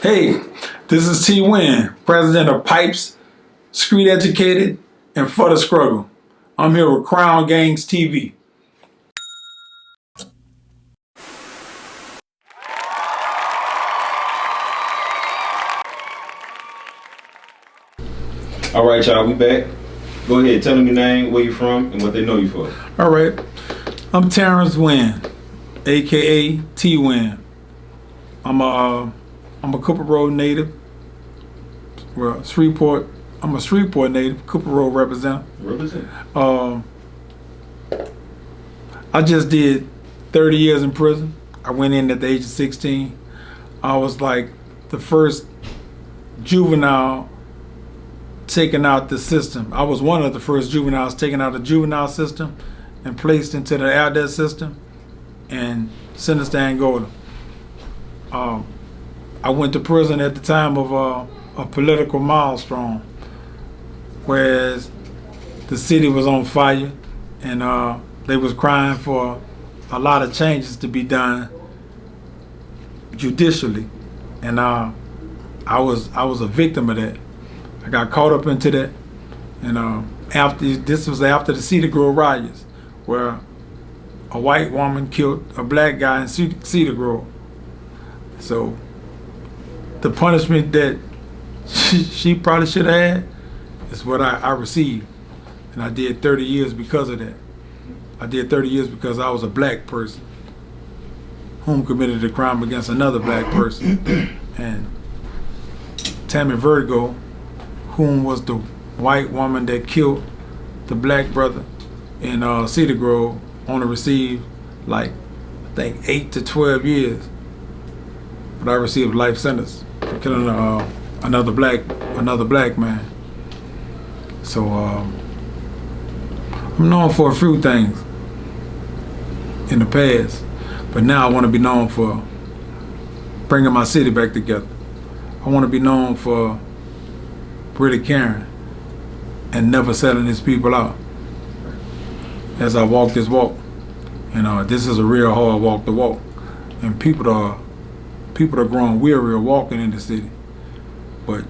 Hey, this is T. Winn, president of Pipes, Street Educated, and For the Struggle. I'm here with Crown Gangs TV. All right, y'all, we back. Go ahead, tell them your name, where you from, and what they know you for. All right, I'm Terrence Winn, aka T. Winn. I'm a Cooper Road native. Well, Shreveport. I'm a Shreveport native, Cooper Road representative. I just did 30 years in prison. I went in at the age of 16. I was like the first juvenile taken out the system. I was one of the first juveniles taken out of the juvenile system and placed into the adult system and sentenced to Angola. I went to prison at the time of a political maelstrom, whereas the city was on fire and they was crying for a lot of changes to be done judicially, and I was a victim of that. I got caught up into that, and this was after the Cedar Grove riots, where a white woman killed a black guy in Cedar Grove. So the punishment that she probably should have had is what I received, and I did 30 years because of that. I did 30 years because I was a black person whom committed a crime against another black person, and Tammy Vertigo, whom was the white woman that killed the black brother in Cedar Grove, only received like I think 8 to 12 years, but I received a life sentence for killing another black man. So I'm known for a few things in the past, but now I want to be known for bringing my city back together. I want to be known for really caring and never selling his people out as I walk this walk. And this is a real hard walk to walk, and people are growing weary of walking in the city, but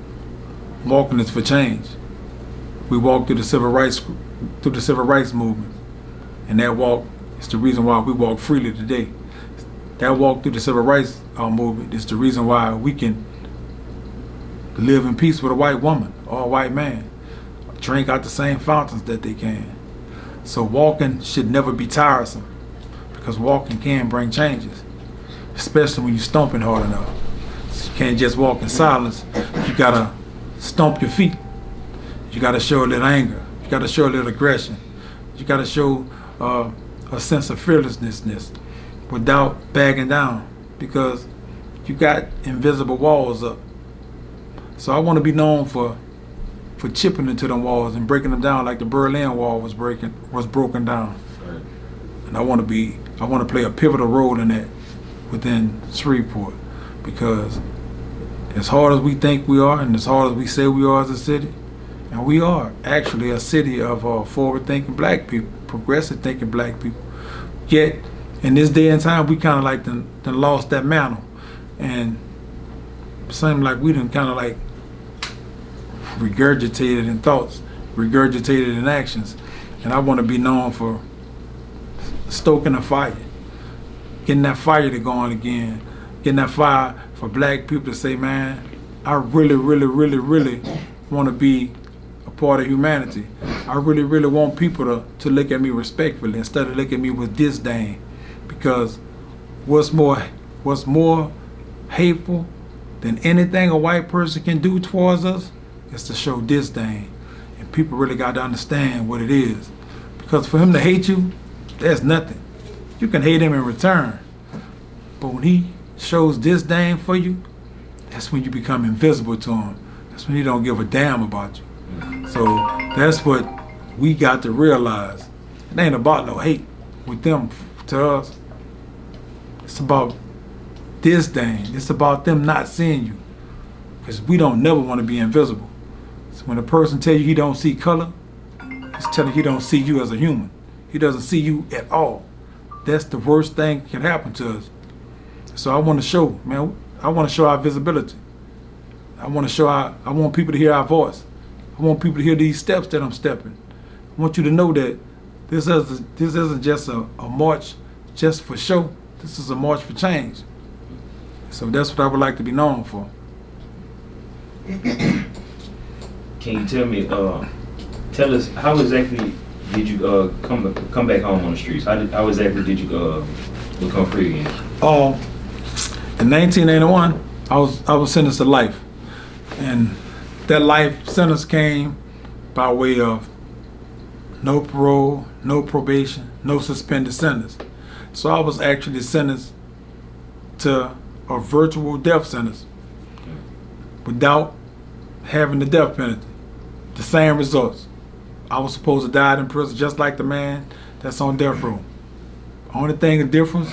walking is for change. We walk through the civil rights movement, and that walk is the reason why we walk freely today. That walk through the civil rights movement is the reason why we can live in peace with a white woman or a white man, drink out the same fountains that they can. So walking should never be tiresome, because walking can bring changes, especially when you're stomping hard enough. So you can't just walk in silence. You gotta stomp your feet. You gotta show a little anger. You gotta show a little aggression. You gotta show a sense of fearlessness without backing down, because you got invisible walls up. So I want to be known for chipping into them walls and breaking them down like the Berlin Wall was broken down. Right. And I want to play a pivotal role in that within Shreveport, because as hard as we think we are and as hard as we say we are as a city, and we are actually a city of forward-thinking black people, progressive-thinking black people, yet in this day and time we kind of like done lost that mantle, and it seems like we done kind of like regurgitated in thoughts, regurgitated in actions. And I want to be known for stoking a fire, getting that fire to go on again, getting that fire for black people to say, man, I really, really, really, really want to be a part of humanity. I really, really want people to look at me respectfully instead of looking at me with disdain. Because what's more hateful than anything a white person can do towards us is to show disdain. And people really got to understand what it is. Because for him to hate you, there's nothing. You can hate him in return. But when he shows disdain for you, that's when you become invisible to him. That's when he don't give a damn about you. So that's what we got to realize. It ain't about no hate with them to us. It's about disdain. It's about them not seeing you. Because we don't never want to be invisible. So when a person tell you he don't see color, he's telling you he don't see you as a human. He doesn't see you at all. That's the worst thing that can happen to us. So I want to show, man, I want to show our visibility. I want to show I want people to hear our voice. I want people to hear these steps that I'm stepping. I want you to know that this isn't just a march just for show. This is a march for change. So that's what I would like to be known for. Can you tell me, tell us how exactly did you come back home on the streets? How exactly did you become free again? In 1981, I was sentenced to life, and that life sentence came by way of no parole, no probation, no suspended sentence. So I was actually sentenced to a virtual death sentence without having the death penalty. The same results. I was supposed to die in prison just like the man that's on death row. Only thing the difference,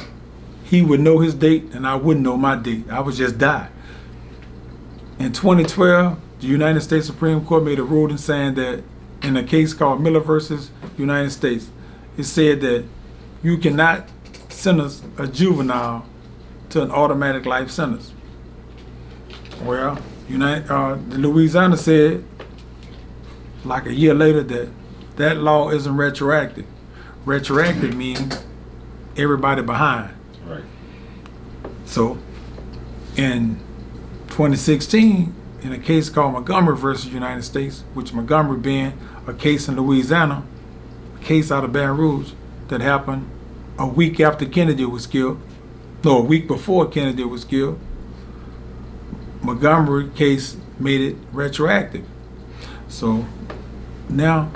he would know his date and I wouldn't know my date. I would just die. In 2012, the United States Supreme Court made a ruling saying that in a case called Miller versus United States, it said that you cannot sentence a juvenile to an automatic life sentence. Well, Louisiana said, like a year later, that law isn't retroactive. Retroactive means everybody behind. Right. So, in 2016, in a case called Montgomery versus United States, which Montgomery being a case in Louisiana, a case out of Baton Rouge that happened a week after Kennedy was killed, no, a week before Kennedy was killed. Montgomery case made it retroactive. So now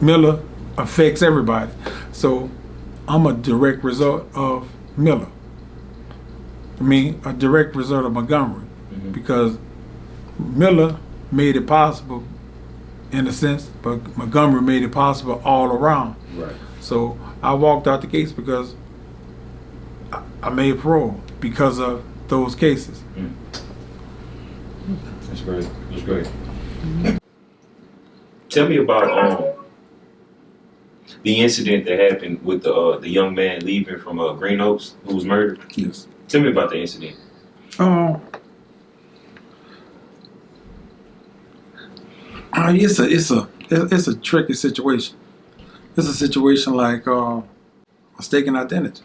Miller affects everybody. So I'm a direct result of Miller. A direct result of Montgomery, because Miller made it possible in a sense, but Montgomery made it possible all around. Right. So I walked out the case because I made parole because of those cases. That's great. That's great. Tell me about the incident that happened with the young man leaving from Green Oaks who was murdered. Yes. Tell me about the incident. It's a tricky situation. It's a situation like mistaken identity.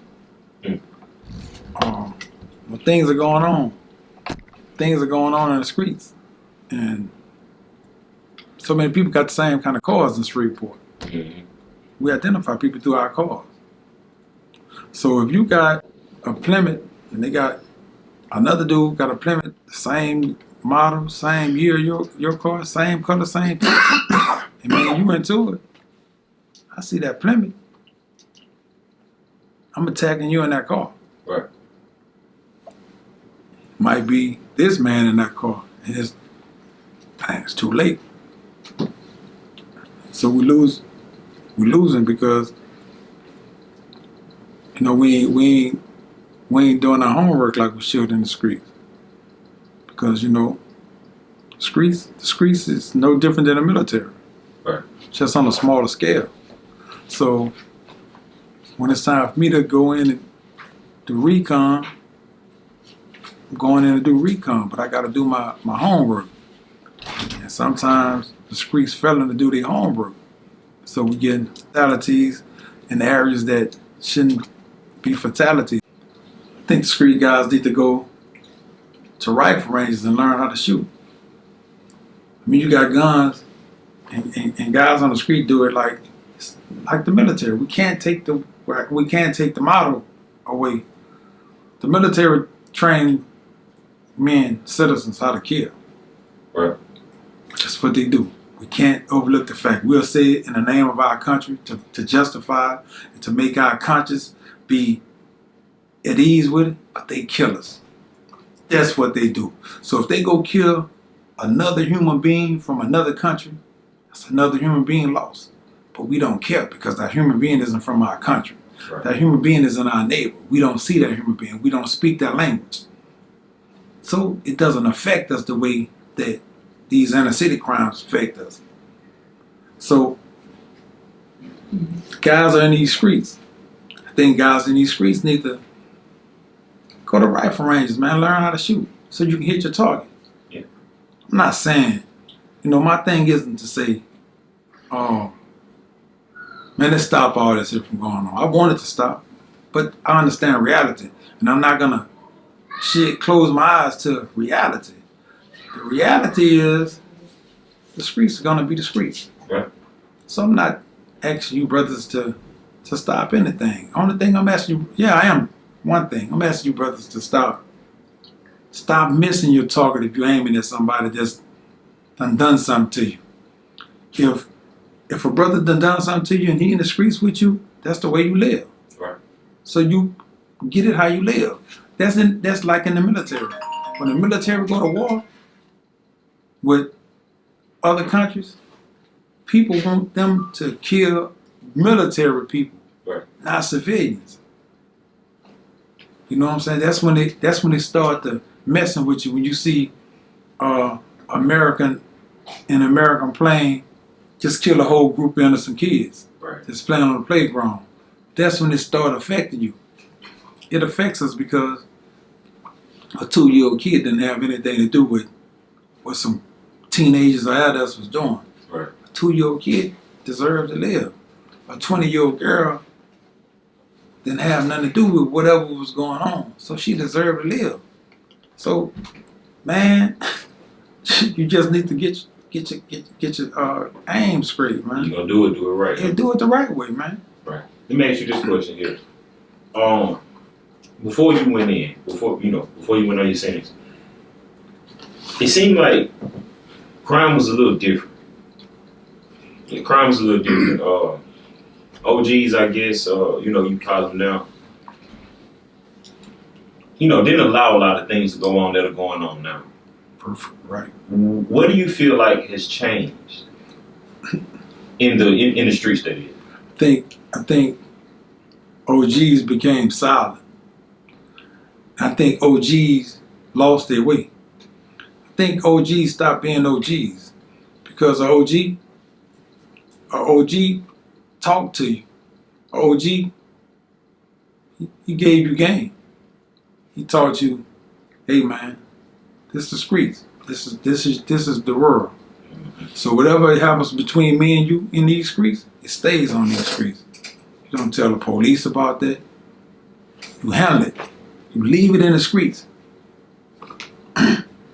When things are going on in the streets, and so many people got the same kind of cars in Shreveport. We identify people through our cars. So if you got a Plymouth and they got another dude got a Plymouth, same model, same year, your car, same color, same picture, and man, you into it. I see that Plymouth, I'm attacking you in that car. Right. Might be this man in that car, and it's too late. So we're losing because we ain't doing our homework like we should in the streets. Because the streets is no different than the military. Right. Just on a smaller scale. So when it's time for me to go in and do recon, I'm going in to do recon, but I got to do my homework. And sometimes the streets failing to do their homework. So we get fatalities in areas that shouldn't be fatalities. I think the street guys need to go to rifle ranges and learn how to shoot. I mean, you got guns, and guys on the street do it like the military. We can't take the model away. The military trained men, citizens, how to kill. Right. That's what they do. We can't overlook the fact. We'll say it in the name of our country to justify and to make our conscience be at ease with it, but they kill us. That's what they do. So if they go kill another human being from another country, that's another human being lost. But we don't care because that human being isn't from our country. Right. That human being isn't our neighbor. We don't see that human being. We don't speak that language. So it doesn't affect us the way that these inner city crimes affect us. So guys are in these streets. I think guys in these streets need to go to rifle ranges, man. Learn how to shoot. so you can hit your target. Yeah. I'm not saying, my thing isn't to say, oh, man, let's stop all this from going on. I want it to stop, but I understand reality, and I'm not gonna close my eyes to reality. The reality is the streets are gonna be the streets. Right. So I'm not asking you brothers to stop anything. Only thing I'm asking you, yeah, I am. One thing I'm asking you brothers to stop missing your target if you're aiming at somebody that's done something to you. If a brother done something to you and he in the streets with you, that's the way you live. Right. So you get it how you live. That's like in the military. When the military go to war with other countries, people want them to kill military people, right, not civilians. You know what I'm saying? That's when they start to messing with you. When you see American plane just kill a whole group of innocent kids, right, just playing on the playground. That's when it start affecting you. It affects us because a 2-year-old kid didn't have anything to do with what some teenagers or adults was doing. Right. A 2-year-old kid deserved to live. A 20-year-old girl didn't have nothing to do with whatever was going on, so she deserved to live. So, man, you just need to get your aim straight, man. You gonna do it right. Yeah, do it the right way, man. Right. Let me ask you this question here. Before you went on your sentence, it seemed like crime was a little different. OGs, I guess, you call them now, didn't allow a lot of things to go on that are going on now. Perfect, right. What do you feel like has changed in the streets that is? I think OGs became silent. I think OGs lost their way. I think OGs stopped being OGs because an OG talked to you. An OG, he gave you game. He taught you, hey man, this is the streets. This is the world. So whatever happens between me and you in these streets, it stays on these streets. You don't tell the police about that. You handle it. You leave it in the streets.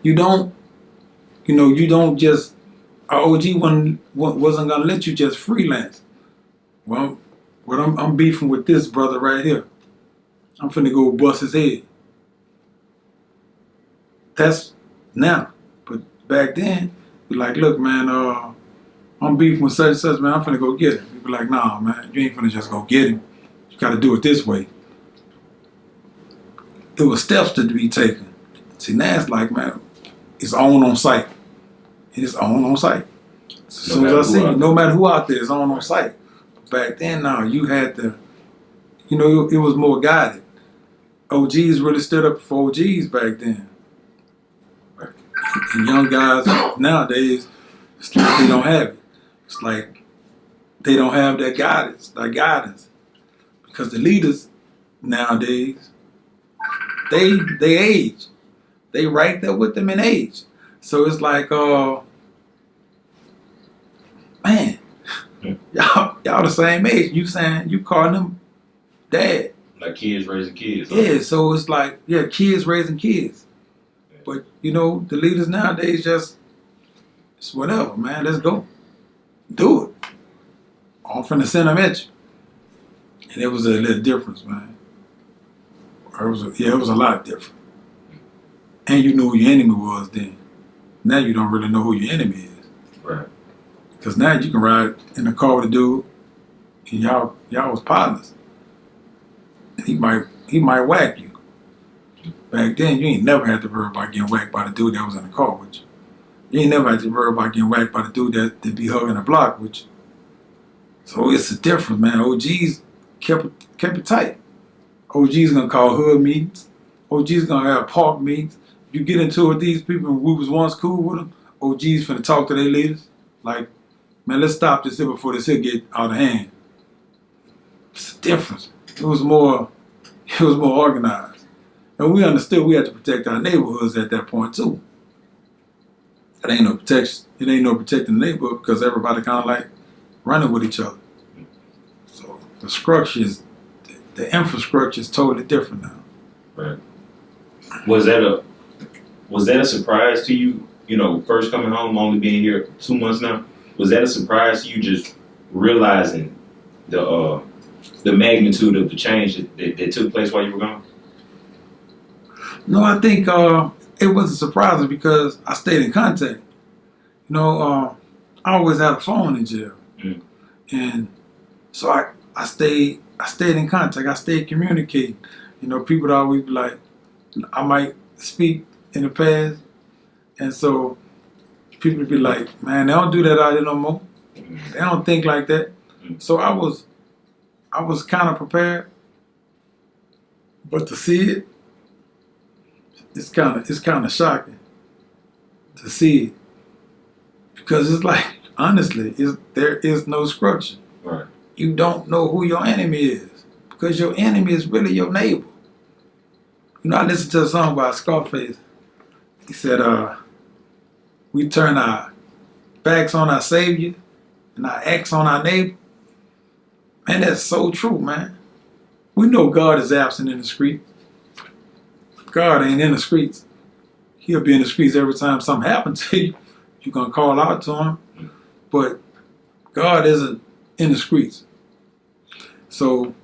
You don't just, our OG wasn't gonna let you just freelance. Well, I'm beefing with this brother right here. I'm finna go bust his head. That's now. But back then, you're like, look, man, I'm beefing with such and such, man, I'm finna go get him. You be like, nah, man, you ain't finna just go get him. You gotta do it this way. There were steps to be taken. See, now it's like, man, it's on site. It's on site. As soon as I see you, no matter who out there, it's on site. Back then, now, you had to, it was more guided. OGs really stood up for OGs back then. And young guys nowadays, it's like they don't have it. It's like they don't have that guidance. Because the leaders nowadays, they age. They right there with them in age. So it's like, man, y'all the same age. You calling them dad. Like kids raising kids. Yeah, so it's like, yeah, kids raising kids. But, the leaders nowadays it's whatever, man, let's go. Do it. I'm finna send them at you. And it was a little difference, man. It was a lot different. And you knew who your enemy was then. Now you don't really know who your enemy is. Right. Because now you can ride in the car with a dude and y'all was partners. And he might whack you. Back then, you ain't never had to worry about getting whacked by the dude that was in the car with you. You ain't never had to worry about getting whacked by the dude that be hugging the block with you. So it's a difference, man. OGs kept it tight. OGs gonna call hood meetings. OGs gonna have park meetings. You get into it with these people and we was once cool with them, OGs finna talk to their leaders. Like, man, let's stop this here before this here get out of hand. It's a difference. It was more organized. And we understood we had to protect our neighborhoods at that point too. It ain't no protection. It ain't no protecting the neighborhood because everybody kind of like running with each other. So the structure is, the infrastructure is totally different now. Right. Was that a surprise to you? You know, first coming home, only being here 2 months now. Was that a surprise to you? Just realizing the magnitude of the change that took place while you were gone? No, I think it wasn't surprising because I stayed in contact. You know, I always had a phone in jail, and so I stayed in contact. I stayed communicating. You know, people would always be like, I might speak in the past, and so people would be like, man, they don't do that out here no more. They don't think like that. So I was kind of prepared, but to see it, it's kind of shocking to see it because it's like, honestly, there is no structure. Right. You don't know who your enemy is because your enemy is really your neighbor. You know, I listened to a song by Scarface. He said, we turn our backs on our Savior and our X on our neighbor. Man, that's so true, man. We know God is absent in the street. God ain't in the streets. He'll be in the streets every time something happens to you. You're going to call out to him. But God isn't in the streets. So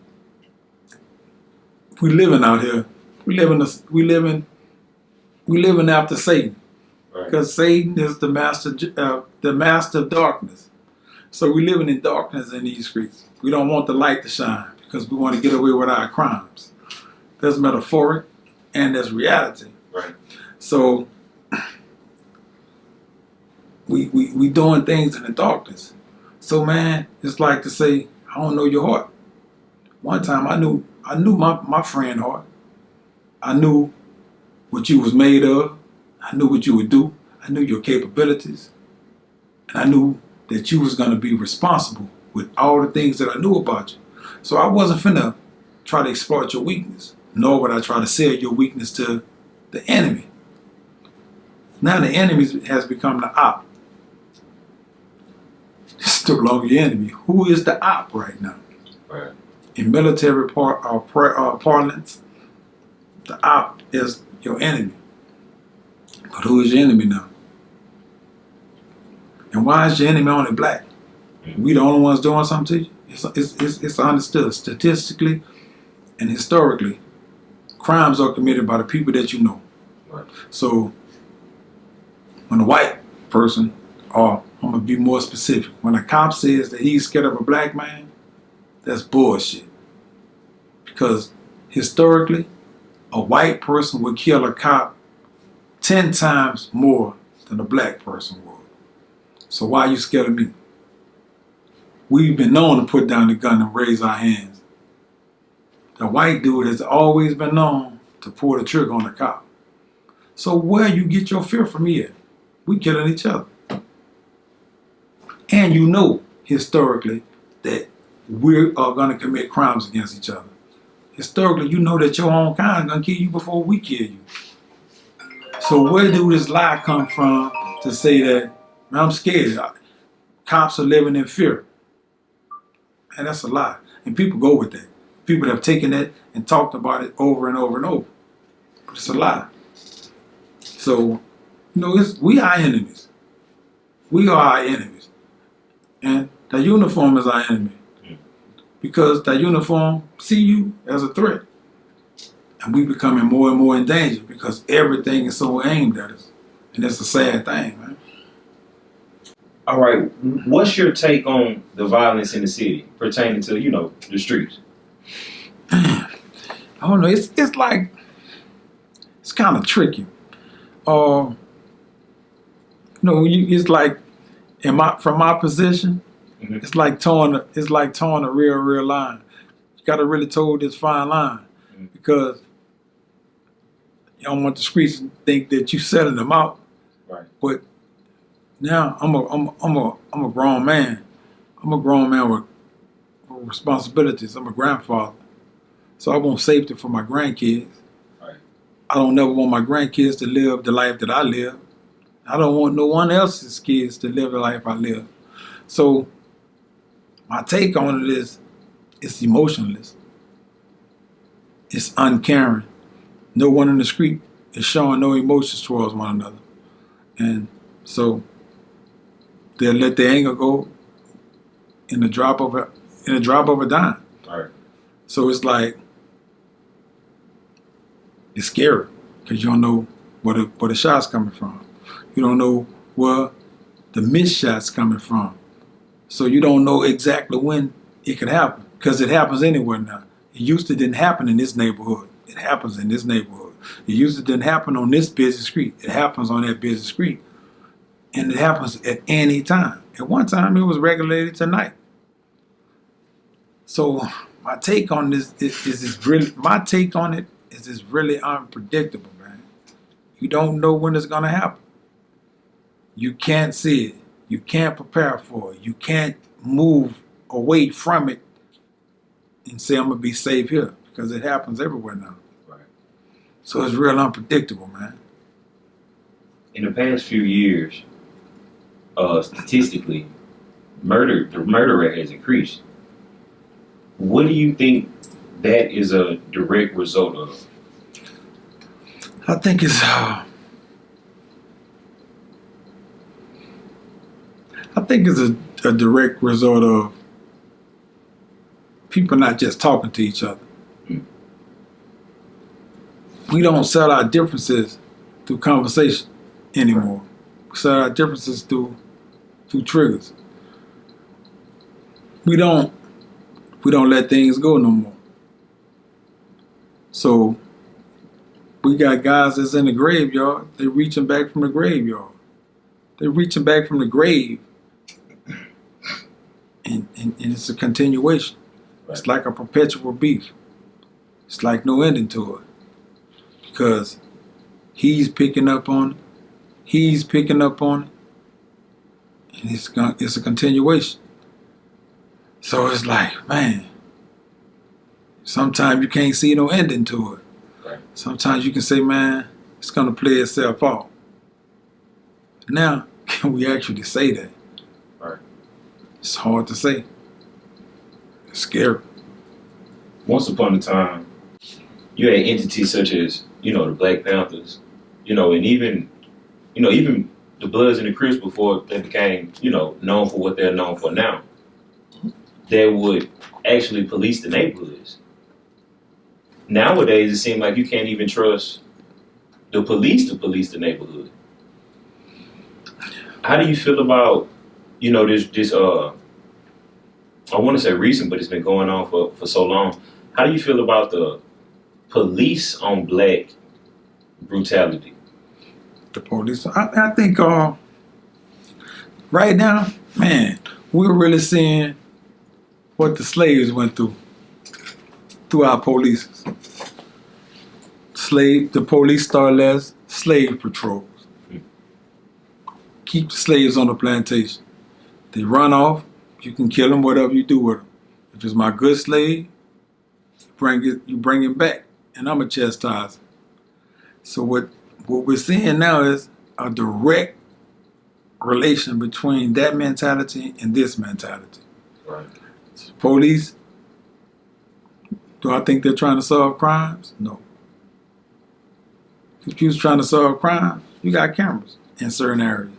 we living out here. We living after Satan. Right. Because Satan is the master of darkness. So we living in darkness in these streets. We don't want the light to shine because we want to get away with our crimes. That's metaphoric and that's reality. Right. So we doing things in the darkness. So man, it's like to say, I don't know your heart. One time I knew my friend heart. I knew what you was made of. I knew what you would do. I knew your capabilities. And I knew that you was going to be responsible with all the things that I knew about you. So I wasn't finna try to exploit your weakness, nor would I try to sell your weakness to the enemy. Now the enemy has become the op. It's no longer your enemy. Who is the op right now? Right. In military parlance, the op is your enemy. But who is your enemy now? And why is your enemy only black? We the only ones doing something to you? It's understood statistically and historically. Crimes are committed by the people that you know. Right. So when a white person, or I'm gonna be more specific, when a cop says that he's scared of a black man, that's bullshit. Because historically, a white person would kill a cop 10 times more than a black person would. So why are you scared of me? We've been known to put down the gun and raise our hands. The white dude has always been known to pull the trigger on the cop. So where you get your fear from here? We killing each other. And you know historically that we are going to commit crimes against each other. Historically, you know that your own kind is going to kill you before we kill you. So where do this lie come from to say that, man, I'm scared, cops are living in fear? And that's a lie. And people go with that. People have taken that and talked about it over and over and over. But it's a lie. So, you know, we are enemies. We are our enemies. And the uniform is our enemy. Because the uniform see you as a threat. And we becoming more and more in danger because everything is so aimed at us. And that's a sad thing, man. All right. What's your take on the violence in the city pertaining to, you know, the streets? I don't know. It's like, it's kind of tricky. You know, it's like, from my position, it's like towing a real line. You got to really toe this fine line because you don't want the streets to think that you selling them out. Right. But now I'm a grown man. I'm a grown man with responsibilities. I'm a grandfather, so I want safety for my grandkids. Right. I don't never want my grandkids to live the life that I live. I don't want no one else's kids to live the life I live. So my take on it is, it's emotionless. It's uncaring. No one in the street is showing no emotions towards one another. And so they'll let their anger go in a drop of a dime. All right. So it's like, it's scary because you don't know where the shots coming from. You don't know where the missed shots coming from. So you don't know exactly when it could happen, because it happens anywhere now. It used to didn't happen in this neighborhood. It happens in this neighborhood. It used to didn't happen on this busy street. It happens on that busy street. And it happens at any time. At one time, it was regulated to night. So my take on this is really unpredictable, man. You don't know when it's gonna happen. You can't see it. You can't prepare for it. You can't move away from it and say, I'm gonna be safe here, because it happens everywhere now. Right. So it's real unpredictable, man. In the past few years, statistically, the murder rate has increased. What do you think that is a direct result of? I think it's a direct result of people not just talking to each other. Mm. We don't settle our differences through conversation anymore. We settle our differences through triggers. We don't let things go no more. So we got guys that's in the graveyard. They're reaching back from the graveyard. They're reaching back from the grave. And it's a continuation. It's like a perpetual beef. It's like no ending to it. Because he's picking up on it. And it's a continuation. So it's like, man, sometimes you can't see no ending to it. Right. Sometimes you can say, man, it's gonna play itself out. Now, can we actually say that? Right. It's hard to say. It's scary. Once upon a time, you had entities such as, the Black Panthers, and even the Bloods and the Crips before they became, known for what they're known for now. That would actually police the neighborhoods. Nowadays, it seems like you can't even trust the police to police the neighborhood. How do you feel about, this I want to say recent, but it's been going on for so long. How do you feel about the police on black brutality? The police. I think right now, man, we're really seeing what the slaves went through our police. The police started as slave patrols. Keep the slaves on the plantation. They run off, you can kill them, whatever you do with them. If it's my good slave, you bring him back, and I'm a chastiser. So what we're seeing now is a direct relation between that mentality and this mentality. Right. Police, do I think they're trying to solve crimes? No. If you was trying to solve crimes, you got cameras in certain areas.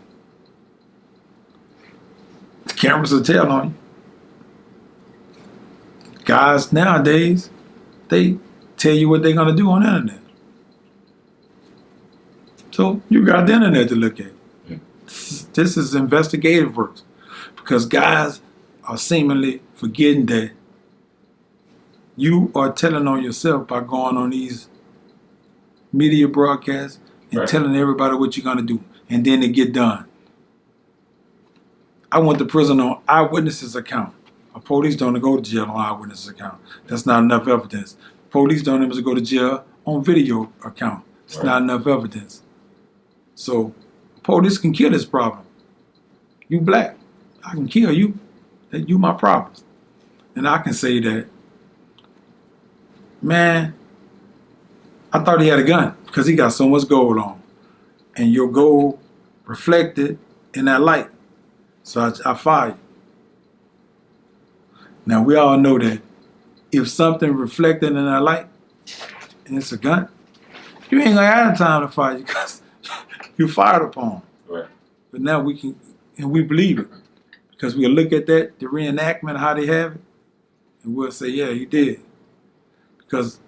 The cameras will tell on you. Guys nowadays, they tell you what they're going to do on the internet. So you got the internet to look at. This is investigative work, because guys are seemingly forgetting that you are telling on yourself by going on these media broadcasts and telling everybody what you're going to do, and then it get done. I went to prison on eyewitnesses' account. Police don't go to jail on eyewitnesses' account. That's not enough evidence. Police don't even go to jail on video account. It's not enough evidence. So police can kill this problem. You black, I can kill you. You my problem. And I can say that, man, I thought he had a gun because he got so much gold on. And your gold reflected in that light. So I fired. Now we all know that if something reflected in that light and it's a gun, you ain't gonna have time to fire you because you fired upon. Right. But now we can, and we believe it because we'll look at that, the reenactment of how they have it, and we'll say, yeah, you did. Because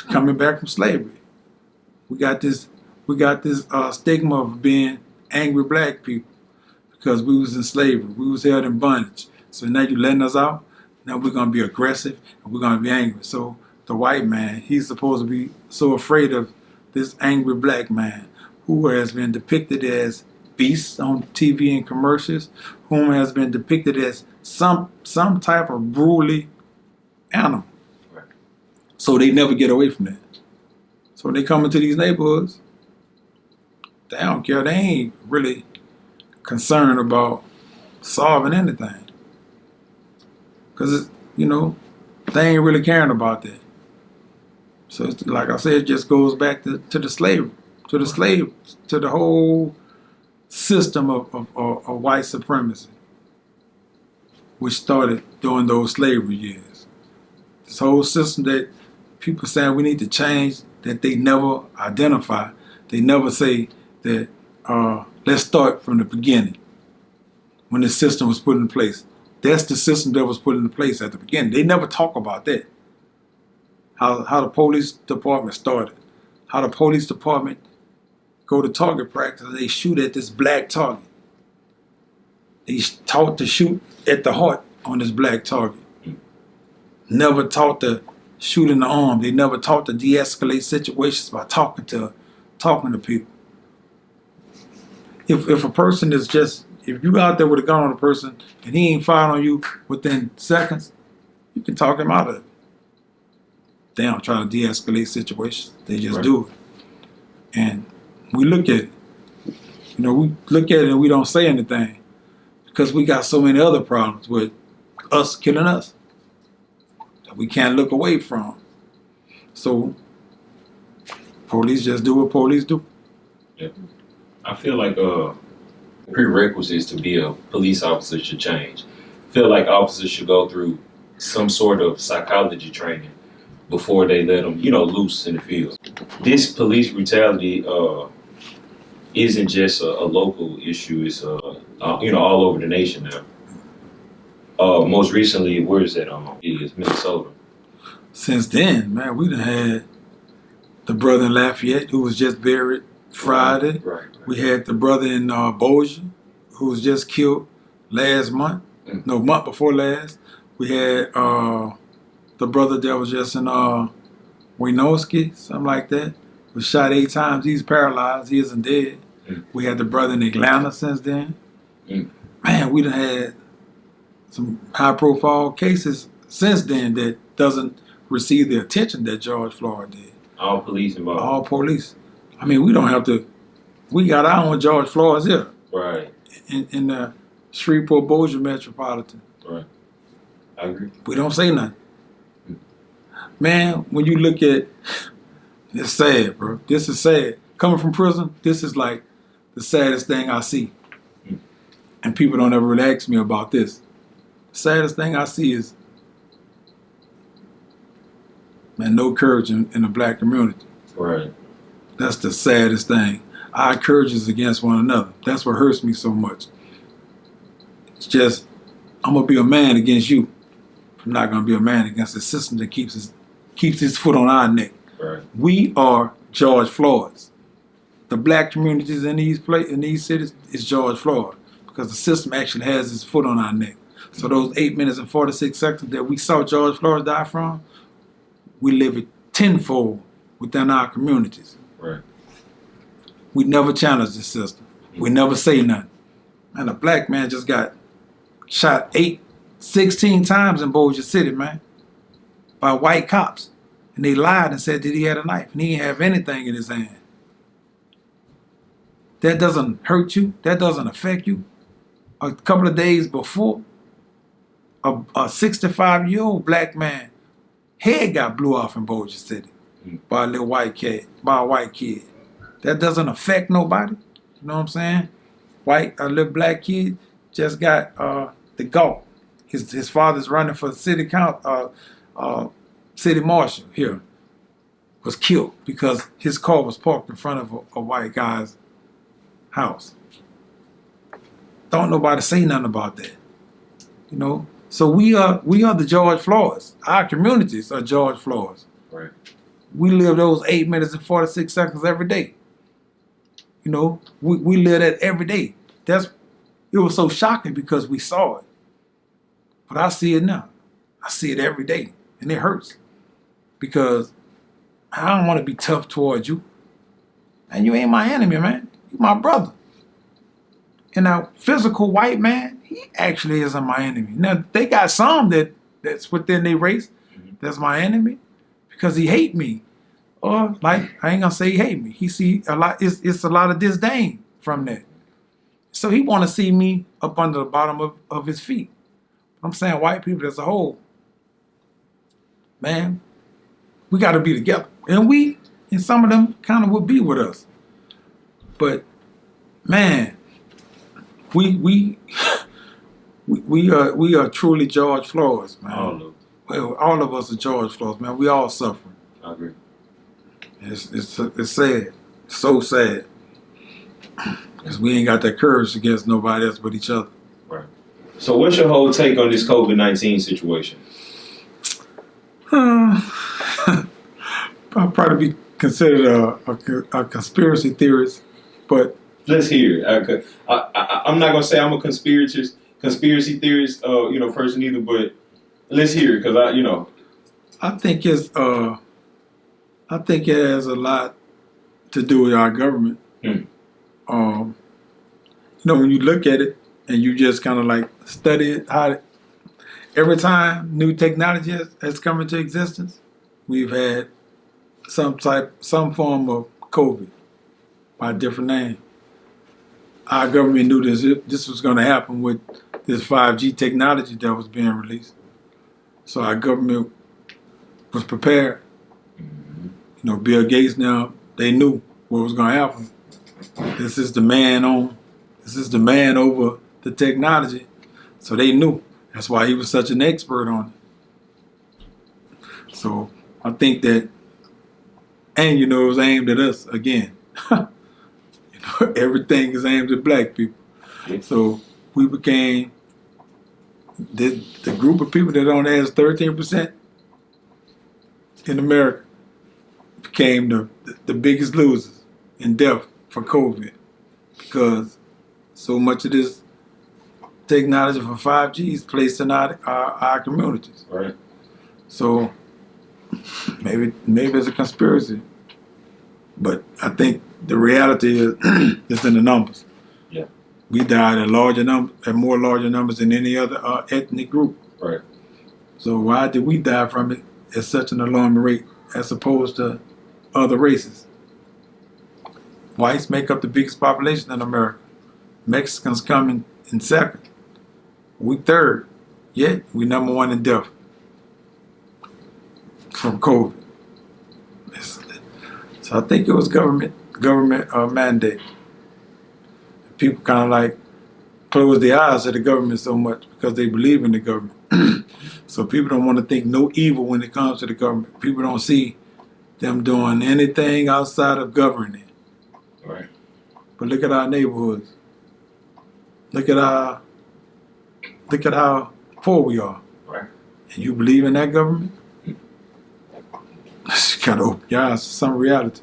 coming back from slavery, we got this stigma of being angry black people because we was in slavery, we was held in bondage. So now you letting us out. Now we're gonna be aggressive and we're gonna be angry. So the white man, he's supposed to be so afraid of this angry black man who has been depicted as beasts on TV and commercials, whom has been depicted as some type of brutally animal. Right. So they never get away from that. So when they come into these neighborhoods, they don't care. They ain't really concerned about solving anything. Because, they ain't really caring about that. So it's, like I said, it just goes back to the slavery, to the whole system of white supremacy, which started during those slavery years. This whole system that people saying we need to change, that they never identify. They never say that, let's start from the beginning when the system was put in place. That's the system that was put into place at the beginning. They never talk about that. How the police department started. How the police department go to target practice and they shoot at this black target. They taught to shoot at the heart on this black target. Never taught to shoot in the arm. They never taught to de-escalate situations by talking to people. If a person is just, if you out there with a gun on a person and he ain't fired on you within seconds, you can talk him out of it. They don't try to de-escalate situations. They just do it. And we look at it. We look at it and we don't say anything because we got so many other problems with us killing us that we can't look away from. So police just do what police do. Yeah. I feel like prerequisites to be a police officer should change. I feel like officers should go through some sort of psychology training before they let them, loose in the field. This police brutality isn't just a local issue. It's all over the nation now. Most recently, where is that? It's Minnesota. Since then, man, we done had the brother in Lafayette who was just buried Friday. Right. We had the brother in Bossier who was just killed last month. Mm-hmm. No, month before last. We had the brother that was just in Winn, something like that, was shot 8 times. He's paralyzed. He isn't dead. Mm-hmm. We had the brother in Atlanta since then. Mm-hmm. Man, we done had some high-profile cases since then that doesn't receive the attention that George Floyd did. All police involved. All police. I mean, we don't have to. We got our own George Floyd's here. Right. In the Shreveport Bossier Metropolitan. Right. I agree. We don't say nothing. Man, when you look at, it's sad, bro. This is sad. Coming from prison, this is like the saddest thing I see. And people don't ever really ask me about this. The saddest thing I see is, man, no courage in the black community. Right. That's the saddest thing. Our courage is against one another. That's what hurts me so much. It's just, I'm going to be a man against you. I'm not going to be a man against the system that keeps his foot on our neck. Right. We are George Floyd's. The black communities in these cities is George Floyd because the system actually has his foot on our neck. So those 8 minutes and 46 seconds that we saw George Floyd die from, we live it tenfold within our communities. Right. We never challenge the system. We never say nothing. And a black man just got shot 16 times in Bossier City, man, by white cops. And they lied and said that he had a knife and he didn't have anything in his hand. That doesn't hurt you. That doesn't affect you. A couple of days before, a 65-year-old black man head got blew off in Bossier City. by a little white kid, That doesn't affect nobody. You know what I'm saying? A little black kid just got the GOAT. His father's running for city city marshal here. Was killed because his car was parked in front of a white guy's house. Don't nobody say nothing about that. You know? So we are the George Floyds. Our communities are George Floyds. Right. We live those 8 minutes and 46 seconds every day. You know, we live that every day. It was so shocking because we saw it. But I see it now. I see it every day. And it hurts. Because I don't want to be tough towards you. And you ain't my enemy, man. You my brother. And a physical white man, he actually isn't my enemy. Now, they got some that's within their race that's my enemy because he hate me. Or, like, I ain't going to say he hate me. He see a lot, it's a lot of disdain from that. So he want to see me up under the bottom of his feet. I'm saying white people as a whole, man, we got to be together. And some of them kind of would be with us. But, man, we are truly George Floyds, man. All of us are George Floyds, man. We all suffering. I agree. It's sad. It's so sad. Because we ain't got that courage against nobody else but each other. Right. So what's your whole take on this COVID-19 situation? I'll probably be considered a conspiracy theorist, but let's hear it. I'm not gonna say I'm a conspiracy theorist, person either, but let's hear it because I think it has a lot to do with our government. When you look at it and you just kind of like study it, every time new technology has come into existence, we've had some form of COVID by a different name. Our government knew this was going to happen with this 5G technology that was being released. So our government was prepared. Bill Gates now, they knew what was going to happen. This is the man over the technology. So they knew. That's why he was such an expert on it. So I think that, and it was aimed at us again. Everything is aimed at black people. So we became the group of people that only has 13% in America became the biggest losers in death for COVID because so much of this technology for 5G is placed in our communities. Right. So maybe it's a conspiracy, but I think the reality is it's in the numbers. Yeah. We died at more larger numbers than any other ethnic group. Right. So why did we die from it at such an alarming rate as opposed to other races? Whites make up the biggest population in America. Mexicans come in second. We third. Yet we number one in death from COVID. So I think it was government mandate. People kind of like close their eyes to the government so much because they believe in the government. So people don't want to think no evil when it comes to the government. People don't see them doing anything outside of governing. Right. But look at our neighborhoods. Look at how poor we are. Right. And you believe in that government? You gotta open your eyes to some reality.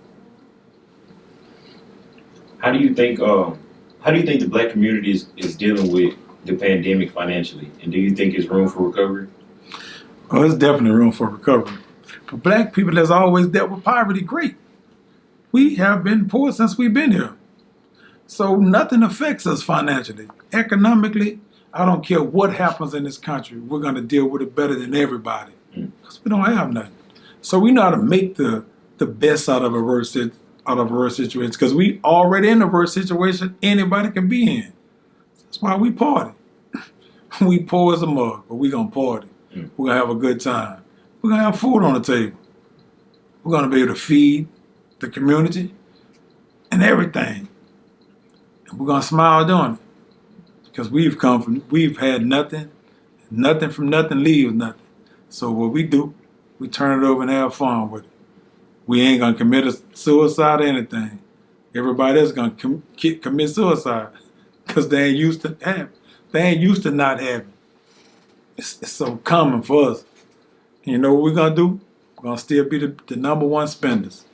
How do you think the black community is dealing with the pandemic financially? And do you think there's room for recovery? Oh, there's definitely room for recovery. For black people that's always dealt with poverty, great. We have been poor since we've been here. So nothing affects us financially. Economically, I don't care what happens in this country, we're going to deal with it better than everybody. Because we don't have nothing. So we know how to make the best out of a worse situation. Because we already in a worse situation anybody can be in. That's why we party. We poor as a mug, but we going to party. We're going to have a good time. We're going to have food on the table. We're going to be able to feed the community and everything. And we're going to smile doing it. Because we've had nothing. Nothing from nothing leaves nothing. So what we do, we turn it over and have fun with it. We ain't going to commit a suicide or anything. Everybody else going to commit suicide because they ain't used to having. They ain't used to not having. It's so common for us. And you know what we're going to do? We're going to still be the number one spenders.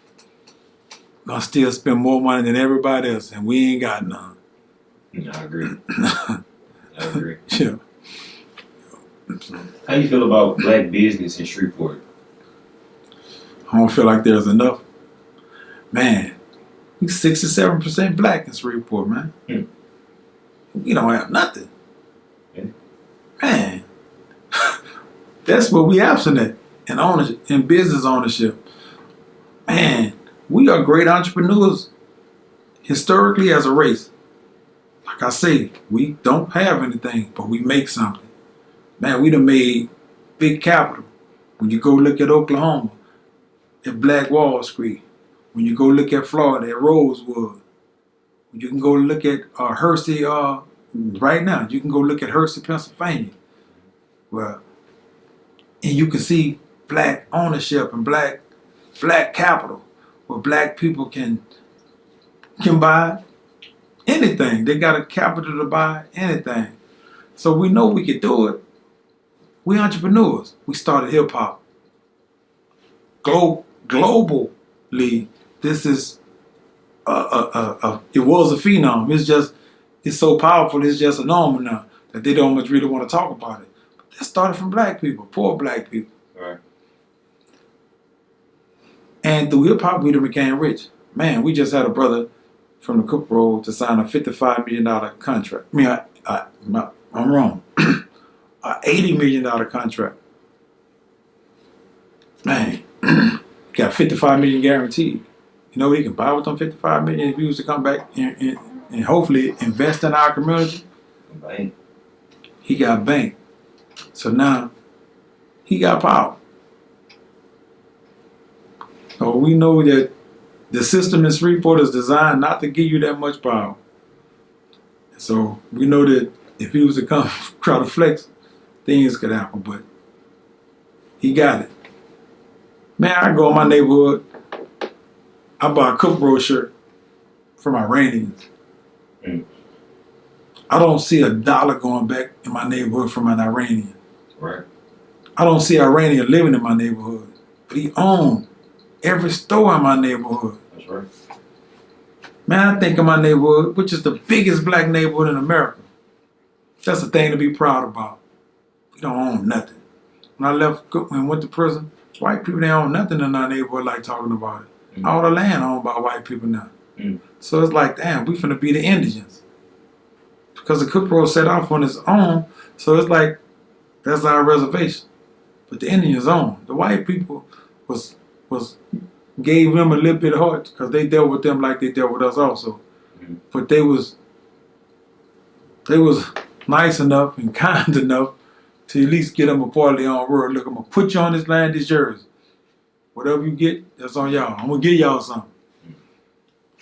We're going to still spend more money than everybody else, and we ain't got none. I agree. I agree. Yeah. How you feel about black business in Shreveport? I don't feel like there's enough. Man, we 67% black in Shreveport, man. We don't have nothing. Yeah. Man, that's what we absent at in ownership, in business ownership. Man, we are great entrepreneurs historically as a race. Like I say, we don't have anything, but we make something. Man, we done made big capital. When you go look at Oklahoma, at Black Wall Street. When you go look at Florida, at Rosewood. You can go look at Hersey, right now, you can go look at Hersey, Pennsylvania. Well, and you can see black ownership and black capital, where black people can buy anything. They got a capital to buy anything. So we know we can do it. We entrepreneurs. We started hip hop. Globally, this is it was a phenom. It's so powerful. It's just a norm now that they don't much really want to talk about it. But that started from black people, poor black people. Right. And through hip hop, we done became rich. Man, we just had a brother from the Cook Road to sign a $55 million contract. I mean, I'm wrong. A $80 million contract. Man, got $55 million guaranteed. You know what he can buy with them $55 million if he was to come back and hopefully invest in our community? Bank. He got bank. So now he got power. So we know that the system in Shreveport is designed not to give you that much power. So we know that if he was to come try to flex, things could happen, but he got it. Man, I go in my neighborhood, I buy a Cook Road shirt from Iranians. I don't see $1 going back in my neighborhood from an Iranian. Right. I don't see Iranian living in my neighborhood, but he owned every store in my neighborhood. That's right. Man, I think in my neighborhood, which is the biggest black neighborhood in America, that's a thing to be proud about. We don't own nothing. When I left and went to prison, white people, they own nothing in our neighborhood like talking about it. All the land owned by white people now. So it's like, damn, we finna be the indigents. Because the Cook Road set off on its own, so it's like, that's our reservation. But the Indians own. The white people gave them a little bit of heart because they dealt with them like they dealt with us also. But they was nice enough and kind enough to at least get them a part of their own world. Look, I'm going to put you on this land, this jersey. Whatever you get, that's on y'all. I'm going to give y'all something.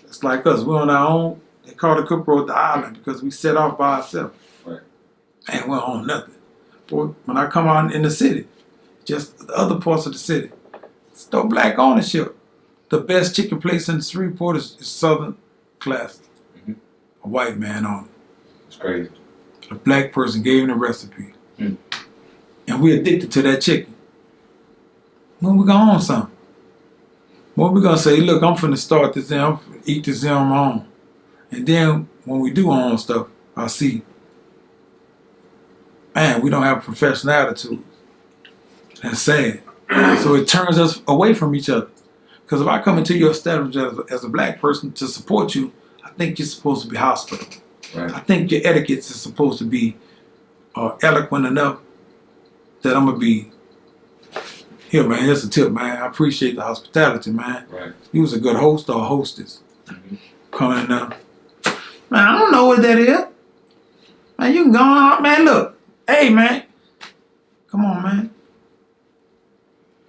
It's like us. We're on our own. They call the Cook Road the island because we set off by ourselves. Right. And we don't own nothing. But when I come out in the city, just the other parts of the city, it's no black ownership. The best chicken place in Shreveport is Southern Classic. A white man owned it. It's crazy. A black person gave him the recipe. And we addicted to that chicken. When we gonna own something? When we gonna say, look, I'm finna start this in, I'm finna eat this in on my own. And then when we do own stuff, I see, man, we don't have a professional attitude. That's sad. So it turns us away from each other. Because if I come into your establishment as a black person to support you, I think you're supposed to be hospitable. Right. I think your etiquette is supposed to be eloquent enough that I'm going to be, here, man, here's a tip, man. I appreciate the hospitality, man. Right. You was a good host or hostess. Coming in now. Man, I don't know what that is. Man, you can go on, man, look. Hey, man. Come on, man.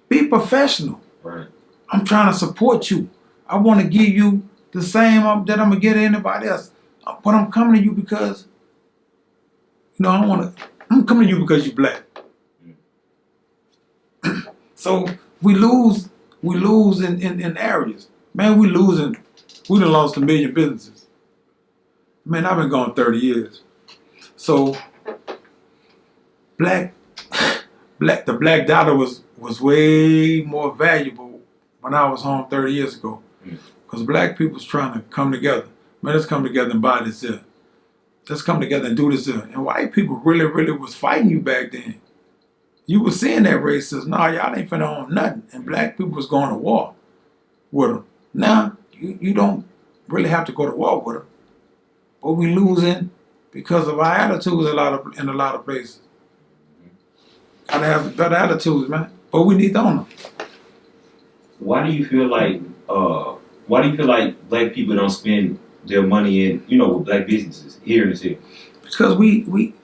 Be professional. Right. I'm trying to support you. I want to give you the same that I'm gonna get anybody else. But I'm coming to you because, I'm coming to you because you're black. So we lose in areas. Man, we losing. We done lost 1 million businesses. Man, I've been gone 30 years. So the black dollar was way more valuable when I was home 30 years ago. Because black people's trying to come together. Man, let's come together and buy this here. Let's come together and do this here. And white people really, really was fighting you back then. You was seeing that racism. Nah, y'all ain't finna own nothing. And black people was going to war with them. Now, you don't really have to go to war with them. But we losing because of our attitudes in a lot of places. Gotta have better attitudes, man. But we need to own them. Why do you feel like black people don't spend their money in, with black businesses here in the city? Because we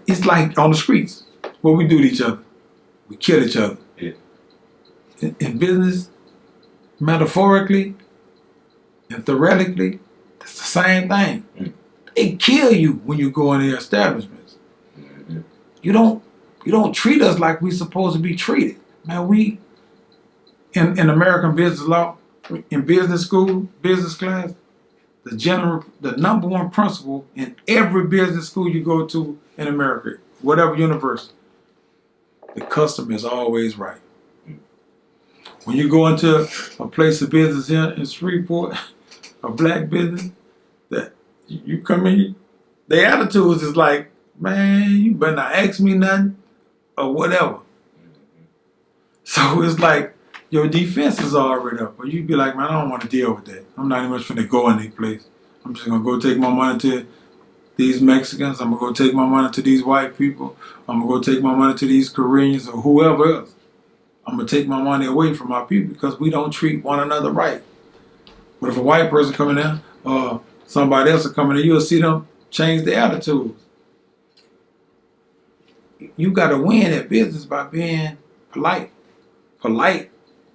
it's like on the streets, what we do to each other. We kill each other. Yeah. In business, metaphorically and theoretically, it's the same thing. Mm. They kill you when you go in their establishments. Mm-hmm. You don't treat us like we supposed to be treated. Man, we in American business law, in business school, business class, the number one principle in every business school you go to in America, whatever university, the customer is always right. When you go into a place of business here in Shreveport, a black business, that you come in, their attitudes is like, man, you better not ask me nothing or whatever. So it's like your defense is already up. But you be like, man, I don't want to deal with that. I'm not even finna go in their place. I'm just gonna go take my money to these Mexicans. I'm gonna go take my money to these white people. I'm gonna go take my money to these Koreans or whoever else. I'm gonna take my money away from my people because we don't treat one another right. But if a white person coming in or somebody else is coming in, you'll see them change their attitudes. You gotta win at business by being polite. Polite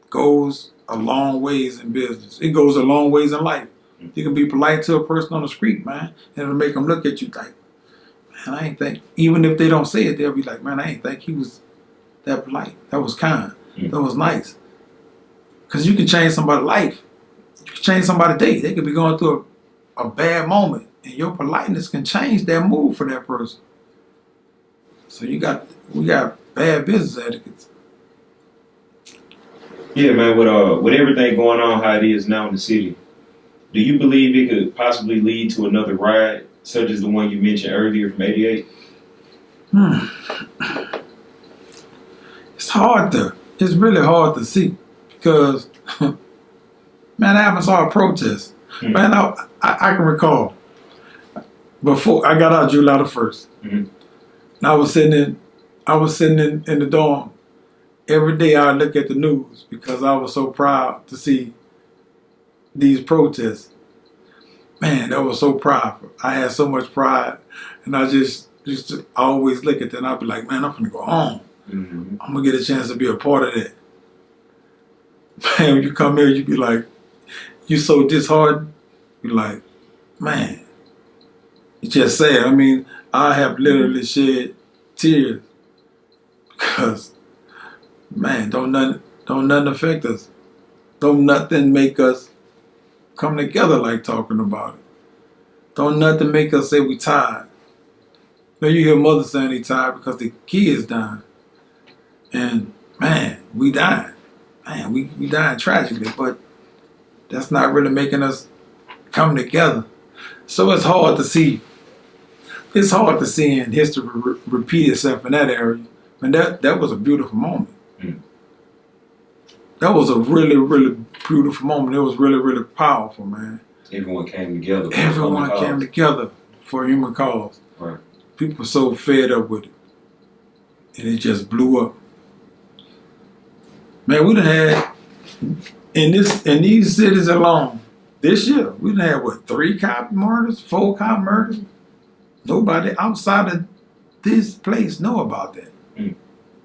goes a long ways in business. It goes a long ways in life. You can be polite to a person on the street, man, and it'll make them look at you like, man, I ain't think, even if they don't say it, they'll be like, man, I ain't think he was that polite. That was kind. That was nice. Because you can change somebody's life. You can change somebody's day. They could be going through a bad moment, and your politeness can change their mood for that person. So we got bad business etiquettes. Yeah, man, with everything going on how it is now in the city, do you believe it could possibly lead to another riot, such as the one you mentioned earlier from '88? It's really hard to see because, man, I haven't saw a protest. Man, I can recall before I got out July the 1st. And I was sitting in the dorm. Every day I would look at the news because I was so proud to see these protests. Man, that was so prideful. I had so much pride, and I just used to always look at that and I'd be like, man, I'm gonna go home. I'm gonna get a chance to be a part of that. Man, when you come here, you be like, you so disheartened. You're like, man, you just sad. I mean, I have literally shed tears because, man, don't nothing affect us. Don't nothing make us come together like talking about it. Don't nothing make us say we tired. Now you hear mothers saying they tired because the kids dying. And man, we dying. Man, we dying tragically, but that's not really making us come together. So it's hard to see. It's hard to see in history repeat itself in that area. And that was a beautiful moment. That was a really, really beautiful moment. It was really, really powerful, man. Everyone came together. Everyone came together for a human cause. Right. People were so fed up with it. And it just blew up. Man, we done had, in these cities alone, this year, we done had, 3 cop murders, 4 cop murders? Nobody outside of this place know about that.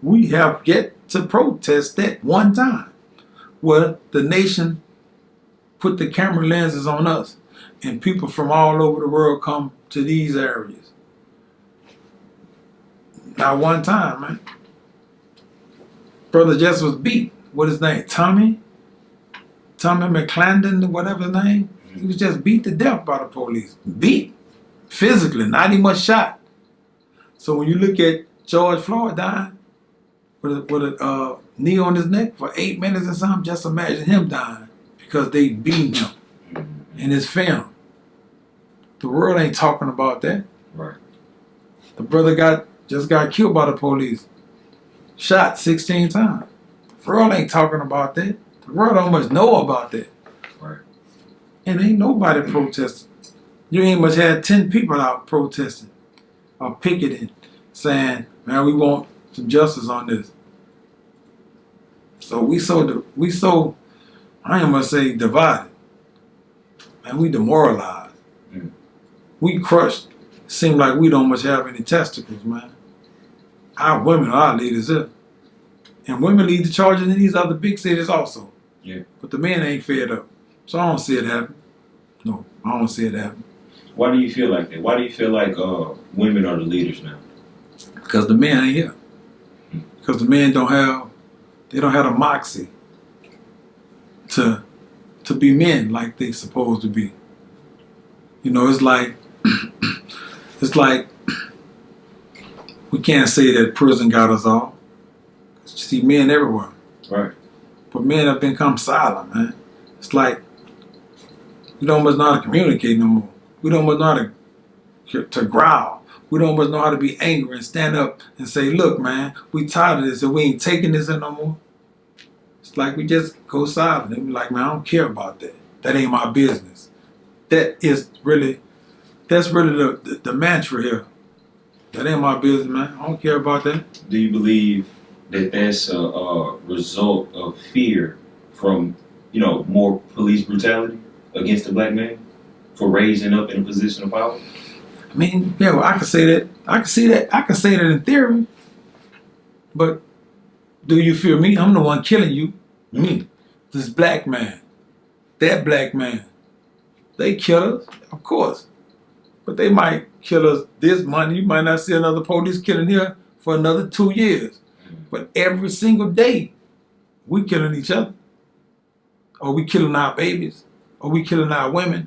We have yet to protest that one time. Well, the nation put the camera lenses on us, and people from all over the world come to these areas. Not one time, man. Brother Jess was beat. What his name? Tommy McClandon, whatever his name. He was just beat to death by the police. Beat physically, not even much shot. So when you look at George Floyd dying with a knee on his neck for 8 minutes or something, just imagine him dying because they beat him in his film. The world ain't talking about that. Right. The brother just got killed by the police. Shot 16 times. The world ain't talking about that. The world don't much know about that. Right. And ain't nobody protesting. You ain't much had 10 people out protesting or picketing, saying, man, we want some justice on this. So we so I ain't gonna say divided. Man, we demoralized. We crushed. Seem like we don't much have any testicles, man. Our women are our leaders here. And women lead the charges in these other big cities also. Yeah. But the men ain't fed up. So I don't see it happen. No, I don't see it happen. Why do you feel like that? Why do you feel like women are the leaders now? Because the men ain't here. Because the men don't have the moxie to be men like they supposed to be. You know, it's like we can't say that prison got us all. You see men everywhere. Right. But men have become silent, man. It's like we don't much know how to communicate no more. We don't much know how to growl. We don't much know how to be angry and stand up and say, look, man, we tired of this and we ain't taking this in no more. It's like we just go silent and be like, man, I don't care about that. That ain't my business. That's really the mantra here. That ain't my business, man. I don't care about that. Do you believe that that's a result of fear from, more police brutality against the black man for raising up in a position of power? I mean, yeah, well, I can say that. I can see that. I can say that in theory. But do you fear me? I'm the one killing you. Me. This black man. That black man. They kill us, of course. But they might kill us this month. You might not see another police killing here for another 2 years. But every single day, we killing each other. Or we killing our babies. Or we killing our women.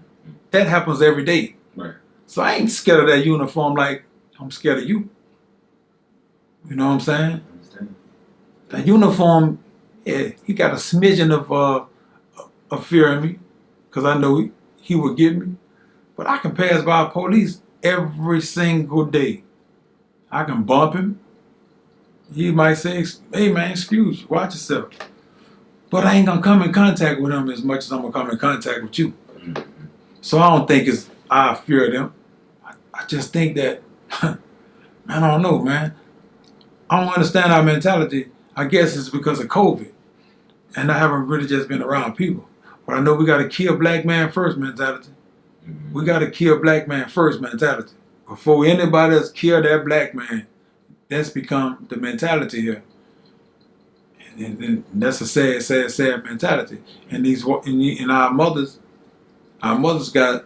That happens every day. Right. So I ain't scared of that uniform like I'm scared of you. You know what I'm saying? I understand. That uniform, yeah, he got a smidgen of fear in me. Because I know he would get me. But I can pass by police every single day. I can bump him. He might say, hey man, excuse you, watch yourself. But I ain't gonna come in contact with him as much as I'm gonna come in contact with you. So I don't think I fear them. I just think that, man, I don't know, man. I don't understand our mentality. I guess it's because of COVID. And I haven't really just been around people. But I know we gotta kill black man first mentality. We gotta kill black man first mentality. Before anybody else kill that black man, that's become the mentality here. And that's a sad mentality. And our mothers got,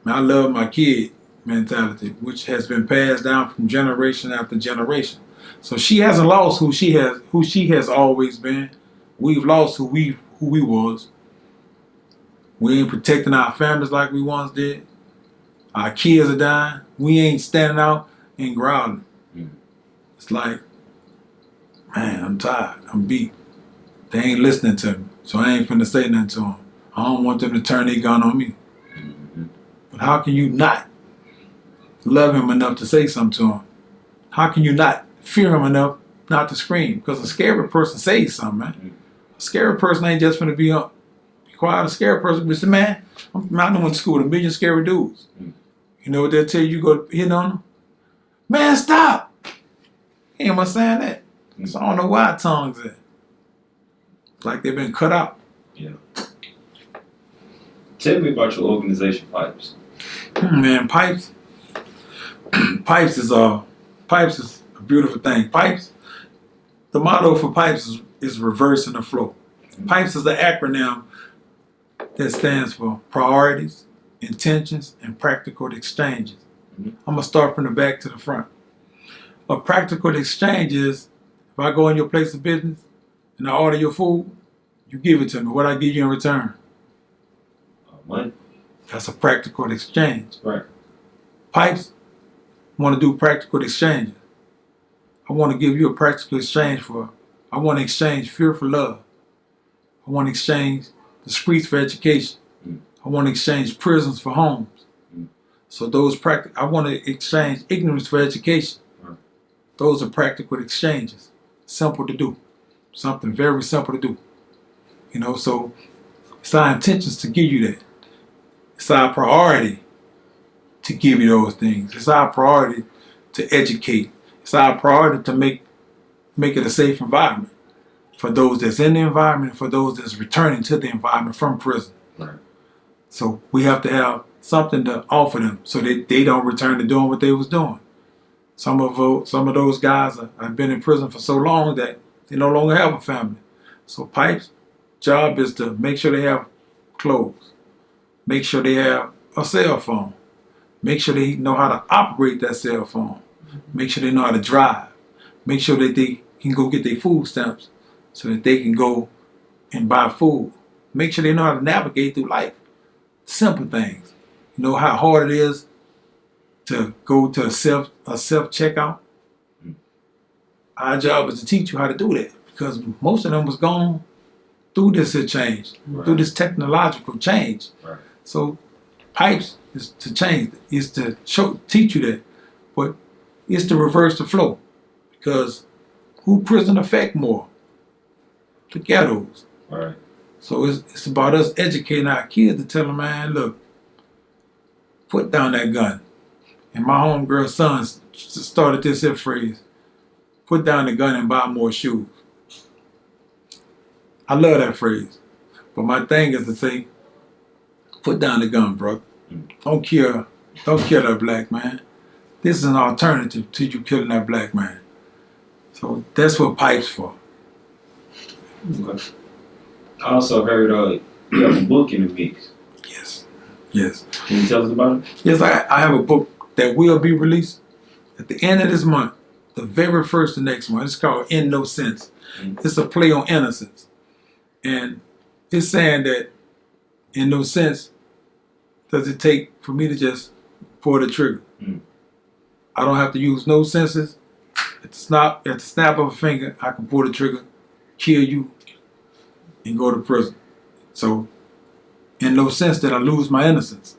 I love my kid mentality, which has been passed down from generation after generation. So she hasn't lost who she has always been. We've lost who we was. We ain't protecting our families like we once did. Our kids are dying. We ain't standing out and growling. It's like, man, I'm tired. I'm beat. They ain't listening to me, so I ain't finna say nothing to them. I don't want them to turn their gun on me. But how can you not love him enough to say something to him? How can you not fear him enough not to scream? Because a scary person says something, man. A scary person ain't just finna be quiet. A scary person be say, man, I went to school with a million scary dudes. You know what they'll tell you? You go hit on them? Man, stop! Ain't much saying that. So I don't know why tongues at. It's like they've been cut out. Yeah. Tell me about your organization, Pipes. Man, Pipes is a beautiful thing. Pipes, the motto for Pipes is reversing the flow. PIPES is an acronym that stands for priorities, intentions, and practical exchanges. I'm gonna start from the back to the front. A practical exchange is if I go in your place of business and I order your food, you give it to me. What I give you in return? Money. That's a practical exchange. Right. PIPES want to do practical exchanges. I want to give you a practical exchange I want to exchange fear for love. I want to exchange the streets for education. I want to exchange prisons for homes. So I want to exchange ignorance for education. Those are practical exchanges. Simple to do. Something very simple to do. So it's our intentions to give you that. It's our priority to give you those things. It's our priority to educate. It's our priority to make it a safe environment for those that's in the environment and for those that's returning to the environment from prison. Right. So we have to have something to offer them so that they don't return to doing what they was doing. Some of those guys have been in prison for so long that they no longer have a family. So PIPE's job is to make sure they have clothes, make sure they have a cell phone, make sure they know how to operate that cell phone, make sure they know how to drive, make sure that they can go get their food stamps so that they can go and buy food, make sure they know how to navigate through life. Simple things. You know how hard it is to go to a self checkout? Our job is to teach you how to do that because most of them was gone through this change, through this technological change. Right. So PIPES is to change, is to teach you that, but it's to reverse the flow because who prison affect more? The ghettos. Right. So it's about us educating our kids to tell them, man, look, put down that gun. And my homegirl's son started this here phrase, put down the gun and buy more shoes. I love that phrase. But my thing is to say, put down the gun, bro. Don't kill that black man. This is an alternative to you killing that black man. So that's what PIPE's for. Okay. I also heard you have a book in the mix. Yes. Can you tell us about it? Yes, I have a book that will be released at the end of this month, the very first of next month. It's called In No Sense. It's a play on innocence. And it's saying that in no sense does it take for me to just pull the trigger. I don't have to use no senses. At the snap of a finger, I can pull the trigger, kill you, and go to prison. So, in no sense that I lose my innocence.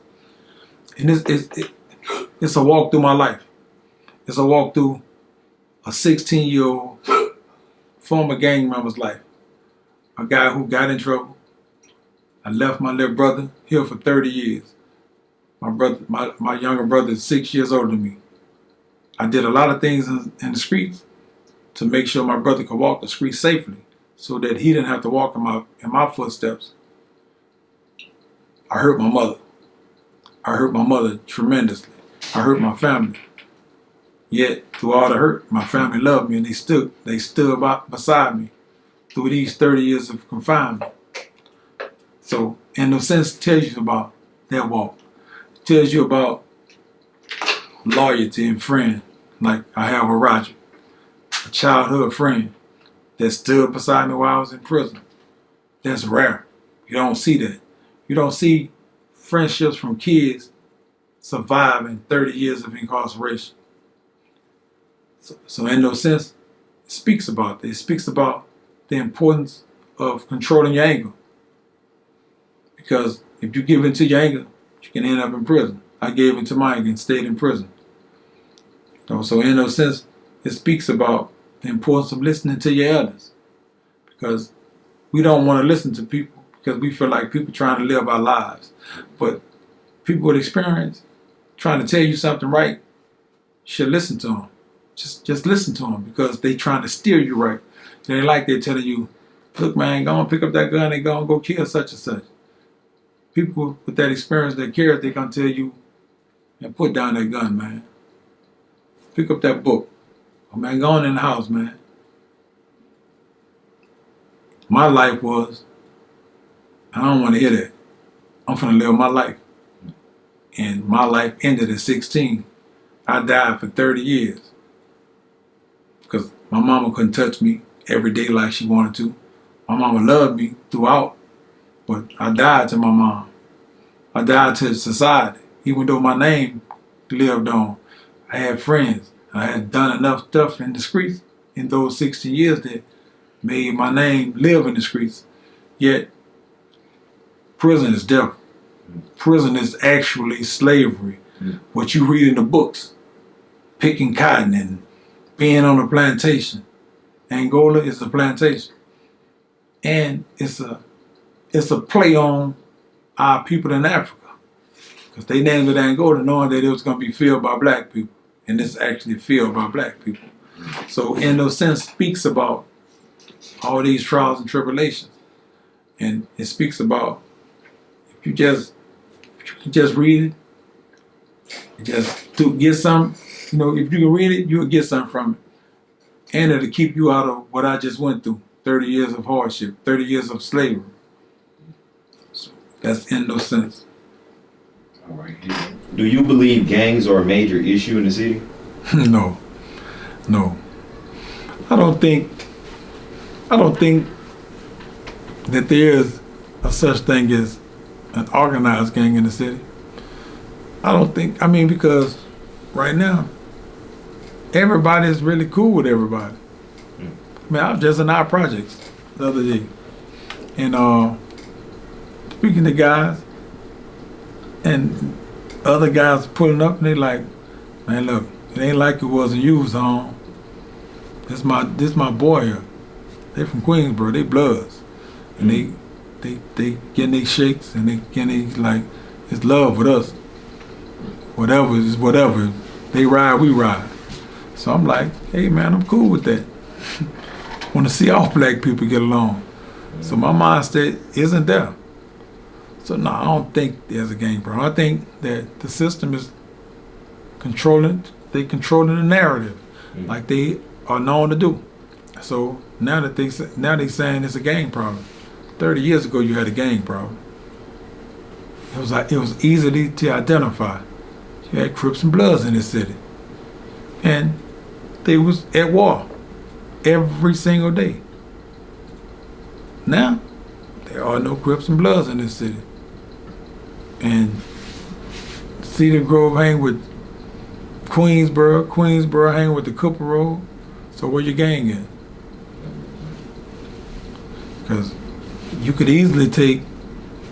And it's a walk through my life. It's a walk through a 16-year-old former gang member's life. A guy who got in trouble. I left my little brother here for 30 years. My younger brother is 6 years older than me. I did a lot of things in the streets to make sure my brother could walk the streets safely so that he didn't have to walk in my footsteps. I hurt my mother. I hurt my mother tremendously. I hurt my family. Yet, through all the hurt, my family loved me and they stood beside me through these 30 years of confinement. So, in no sense, it tells you about that walk. It tells you about loyalty and friend, like I have with Roger, a childhood friend that stood beside me while I was in prison. That's rare. You don't see that. You don't see friendships from kids surviving 30 years of incarceration. So in no sense, it speaks about that. It speaks about the importance of controlling your anger. Because if you give in to your anger, you can end up in prison. I gave in to my anger and stayed in prison. So in no sense, it speaks about the importance of listening to your elders. Because we don't want to listen to people because we feel like people trying to live our lives. But people with experience trying to tell you something right, you should listen to them. Just listen to them because they trying to steer you right. They like they're telling you, look man, go and pick up that gun and go kill such and such. People with that experience, that care, they're going to tell you, and put down that gun, man. Pick up that book. Oh man, go on in the house, man. My life was, I don't want to hear that. I'm finna live my life. And my life ended at 16. I died for 30 years. Because my mama couldn't touch me every day like she wanted to. My mama loved me throughout. But I died to my mom. I died to society. Even though my name lived on. I had friends. I had done enough stuff in the streets in those 16 years that made my name live in the streets. Yet, prison is death. Prison is actually slavery. What you read in the books, picking cotton and being on a plantation. Angola is a plantation. And it's a play on our people in Africa. Because they named it Angola knowing that it was going to be filled by black people. And it's actually filled by black people. So in no sense speaks about all these trials and tribulations. And it speaks about if you just read it, just to get some, if you can read it, you'll get something from it. And it'll keep you out of what I just went through. 30 years of hardship, 30 years of slavery. So that's in no sense. All right. Do you believe gangs are a major issue in the city? No. I don't think that there is a such thing as an organized gang in the city. Because right now, everybody is really cool with everybody. I was just in our projects the other day. And speaking to guys, and other guys pulling up and they like, man, look, it ain't like it wasn't used home. This my boy here. They from Queensboro, they bloods. And they getting their shakes and they getting like, it's love with us. Whatever is whatever. They ride, we ride. So I'm like, hey man, I'm cool with that. Want to see all black people get along. So my mindset isn't there. So no, I don't think there's a gang problem. I think that the system is controlling the narrative like they are known to do. So now they saying it's a gang problem. 30 years ago you had a gang problem. It was easily to identify. You had Crips and Bloods in this city. And they was at war every single day. Now, there are no Crips and Bloods in this city. And Cedar Grove hang with Queensboro hang with the Cooper Road. So where your gang at? Because you could easily take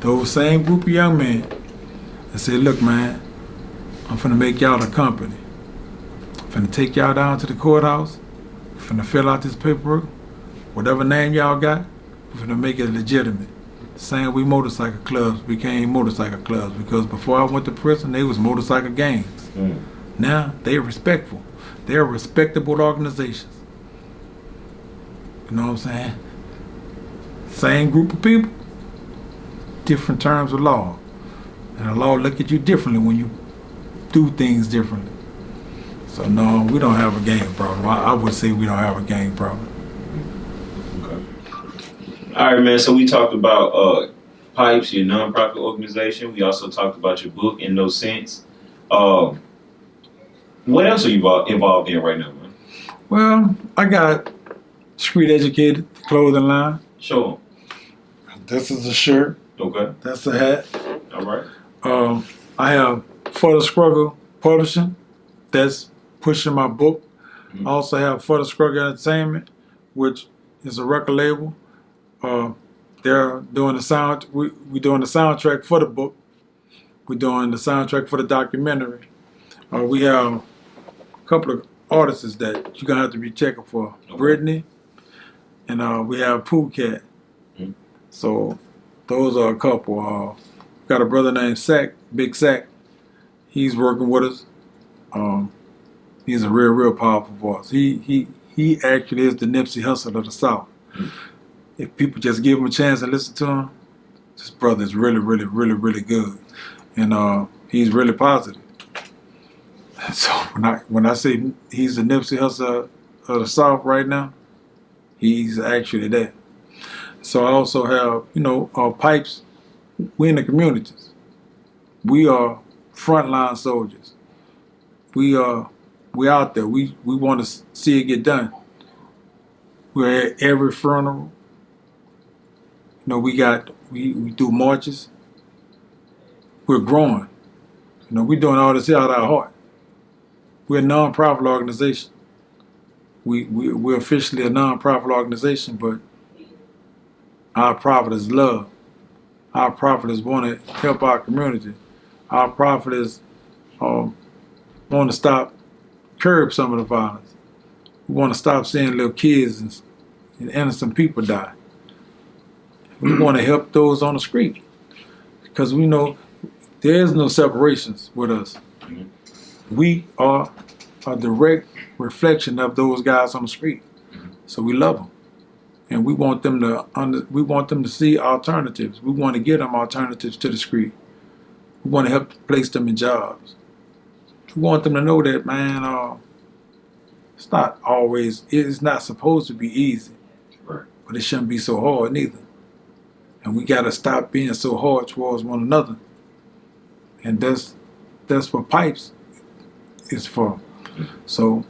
those same group of young men and say, look man, I'm finna make y'all a company. I'm finna take y'all down to the courthouse. I'm finna fill out this paperwork. Whatever name y'all got, we're finna make it legitimate. Saying we motorcycle clubs became motorcycle clubs because before I went to prison, they was motorcycle gangs. Now, they're respectful. They're respectable organizations. You know what I'm saying? Same group of people, different terms of law. And the law look at you differently when you do things differently. So no, we don't have a gang problem. I would say we don't have a gang problem. All right, man. So we talked about Pipes, your nonprofit organization. We also talked about your book, In No Sense. What else are you involved in right now, man? Well, I got Street Educated clothing line. Sure. This is a shirt. Okay. That's a hat. All right. I have For the Struggle Publishing. That's pushing my book. I also have For the Struggle Entertainment, which is a record label. They're doing the sound. We doing the soundtrack for the book. We're doing the soundtrack for the documentary. We have a couple of artists that you're gonna have to be checking for. Okay. Brittany, and we have Pooh Cat. So those are a couple. Got a brother named Sack, Big Sack. He's working with us. He's a real powerful voice. He actually is the Nipsey Hussle of the South. If people just give him a chance and listen to him, this brother is really good, and he's really positive. So when I say he's the Nipsey Hussle of the South right now, he's actually that. So I also have, pipes. We in the communities. We are frontline soldiers. We out there. We want to see it get done. We're at every funeral. We do marches. We're growing. We're doing all this out of our heart. We're a non-profit organization. We're officially a non-profit organization, but our profit is love. Our profit is want to help our community. Our profit is want to curb some of the violence. We want to stop seeing little kids and innocent people die. We want to help those on the street because we know there is no separations with us. We are a direct reflection of those guys on the street. So we love them, and we want them to see alternatives. We want to give them alternatives to the street. We want to help place them in jobs. We want them to know that, man, it's not supposed to be easy, Right. but it shouldn't be so hard neither. And we got to stop being so hard towards one another. And that's what pipes is for. So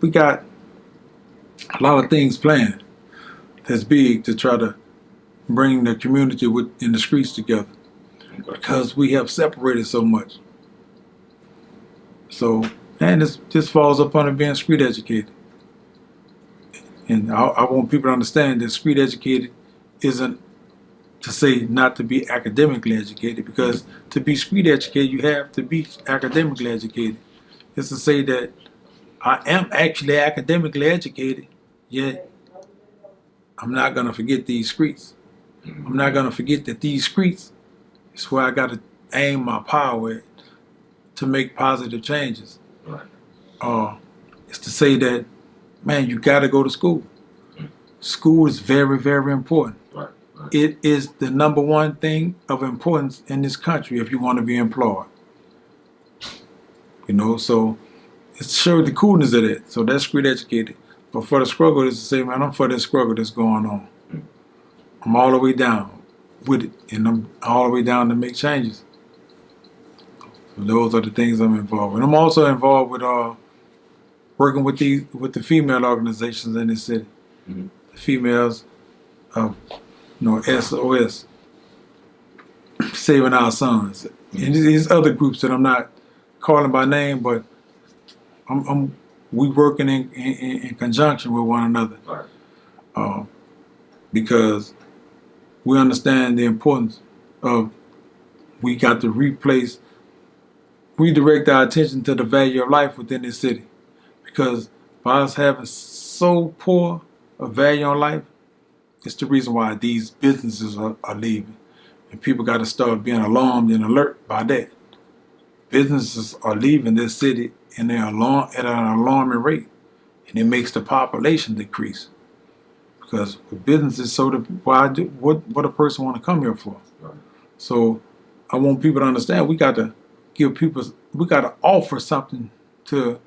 we got a lot of things planned that's big to try to bring the community in the streets together because we have separated so much. So, and this just falls up under being street educated. And I want people to understand that street educated isn't to say not to be academically educated, because to be street educated, you have to be academically educated. It's to say that I am actually academically educated, yet I'm not going to forget these streets. I'm not going to forget that these streets is where I got to aim my power at to make positive changes. Right. It's to say that, man, you got to go to school. School is very, very important. Right. Right. It is the number one thing of importance in this country if you want to be employed. So it showed the coolness of it. So that's street educated. But for the struggle, it's to say, man, I'm for this struggle that's going on. I'm all the way down with it, and I'm all the way down to make changes. So those are the things I'm involved with. I'm also involved with working with the female organizations in this city. Mm-hmm. The females of SOS, Saving Our Sons, and these other groups that I'm not calling by name, but we working in conjunction with one another, Right. because we understand the importance of we got to redirect our attention to the value of life within this city, because by us having so poor a value on life, it's the reason why these businesses are leaving. And people got to start being alarmed and alert by that. Businesses are leaving this city and they're at an alarming rate. And it makes the population decrease. Because with businesses, what a person want to come here for? Right. So I want people to understand we got to offer something to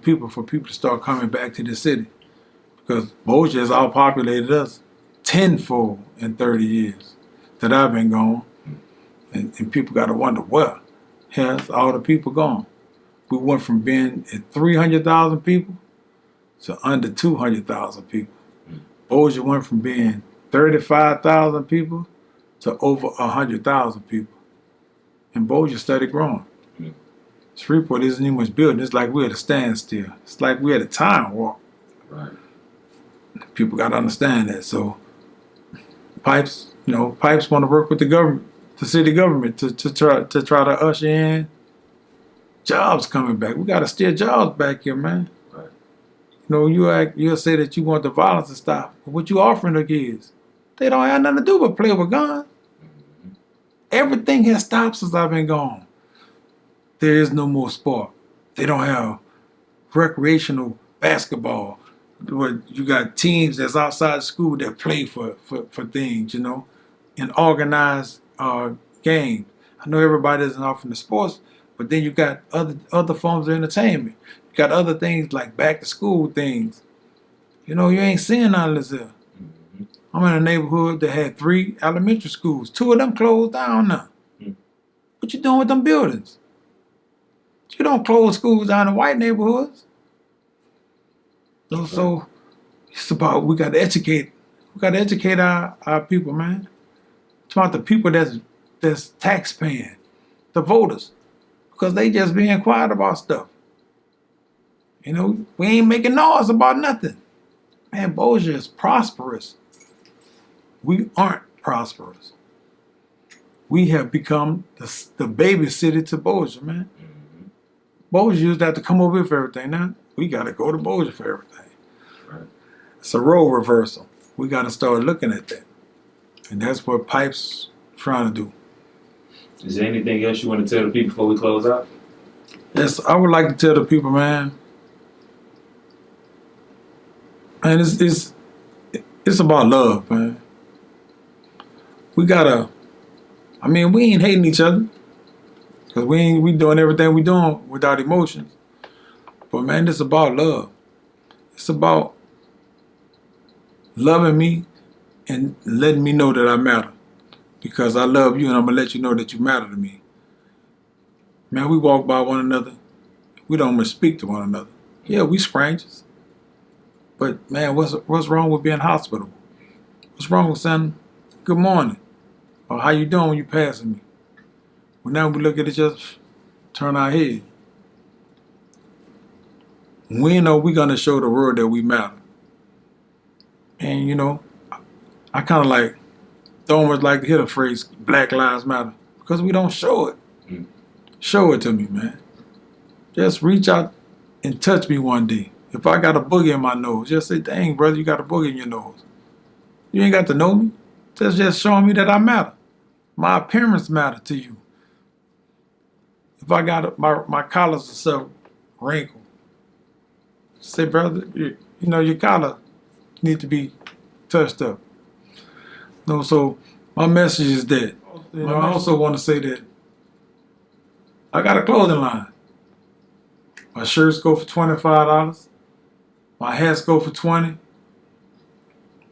people for people to start coming back to the city. Because Bossier has outpopulated us tenfold in 30 years that I've been gone. And people got to wonder, where has all the people gone? We went from being at 300,000 people to under 200,000 people. Bossier went from being 35,000 people to over 100,000 people. And Bossier started growing. Shreveport isn't even much building. It's like we're at a standstill. It's like we're at a time warp. Right. People got to understand that. So Pipes want to work with the government, the city government, to try to usher in jobs coming back. We got to steer jobs back here, man. Right. You'll say that you want the violence to stop, but what you offering the kids? They don't have nothing to do but play with guns. Mm-hmm. Everything has stopped since I've been gone. There is no more sport. They don't have recreational basketball. Where you got teams that's outside school that play for things, in organized games. I know everybody isn't off in the sports, but then you got other forms of entertainment. You got other things like back to school things. You ain't seeing none of this here. Mm-hmm. I'm in a neighborhood that had 3 elementary schools. 2 of them closed down now. What you doing with them buildings? You don't close schools down in white neighborhoods. So it's about we got to educate. We got to educate our people, man. It's about the people that's tax paying, the voters, because they just being quiet about stuff. You know, we ain't making noise about nothing. Man, Bossier is prosperous. We aren't prosperous. We have become the baby city to Bossier, man. Bossier used to have to come over here for everything. Now we got to go to Bossier for everything. Right. It's a role reversal. We got to start looking at that, and that's what Pipe's trying to do. Is there anything else you want to tell the people before we close out? Yes, I would like to tell the people, man. And it's about love, man. We gotta. I mean, we ain't hating each other, cause we doing everything we doing without emotions. But man, it's about love. It's about loving me and letting me know that I matter, because I love you and I'm gonna let you know that you matter to me. Man, we walk by one another. We don't even speak to one another. Yeah, we strangers. But man, what's wrong with being hospitable? What's wrong with saying good morning or how you doing when you passing me? Well, now we look at each other, turn our head. When are we gonna show the world that we matter? And you know, I kind of like don't always like to hear the phrase "Black Lives Matter" because we don't show it. Show it to me, man. Just reach out and touch me one day. If I got a boogie in my nose, just say, "Dang, brother, you got a boogie in your nose." You ain't got to know me. Just showing me that I matter. My appearance matter to you. If I got my collars and stuff wrinkled, say, brother, you know your collar need to be touched up. No, so my message is that. You know, I also want to say that I got a clothing line. My shirts go for $25. My hats go for $20.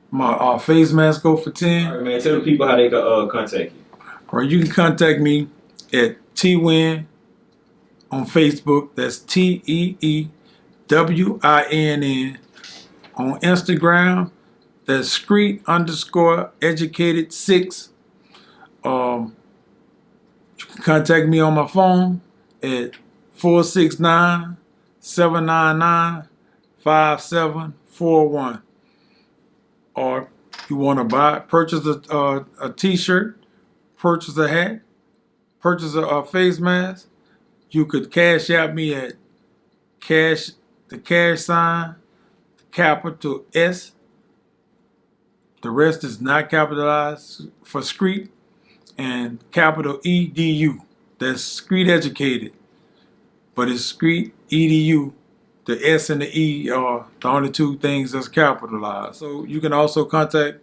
My face mask go for $10. All right, man. Tell the people how they can contact you. Or you can contact me at Winn on Facebook. That's TEEWINN. On Instagram, that's Screet_educated6. You can contact me on my phone at 469-799-5741. Or you want to purchase a t-shirt, purchase a hat, purchase a face mask, you could cash out me at the cash sign, capital S. The rest is not capitalized for Screet, and capital EDU. That's Screet Educated. But it's Screet EDU. The S and the E are the only 2 things that's capitalized. So you can also contact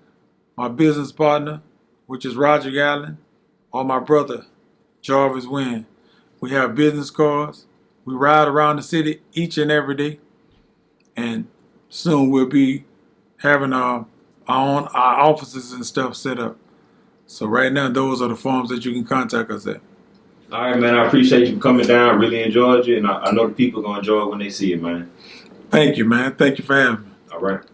my business partner, which is Roger Gallen, or my brother, Jarvis Winn. We have business cards. We ride around the city each and every day. And soon we'll be having our offices and stuff set up. So right now, those are the forms that you can contact us at. All right, man. I appreciate you coming down. I really enjoyed you, and I know the people are going to enjoy it when they see it, man. Thank you, man. Thank you for having me. All right.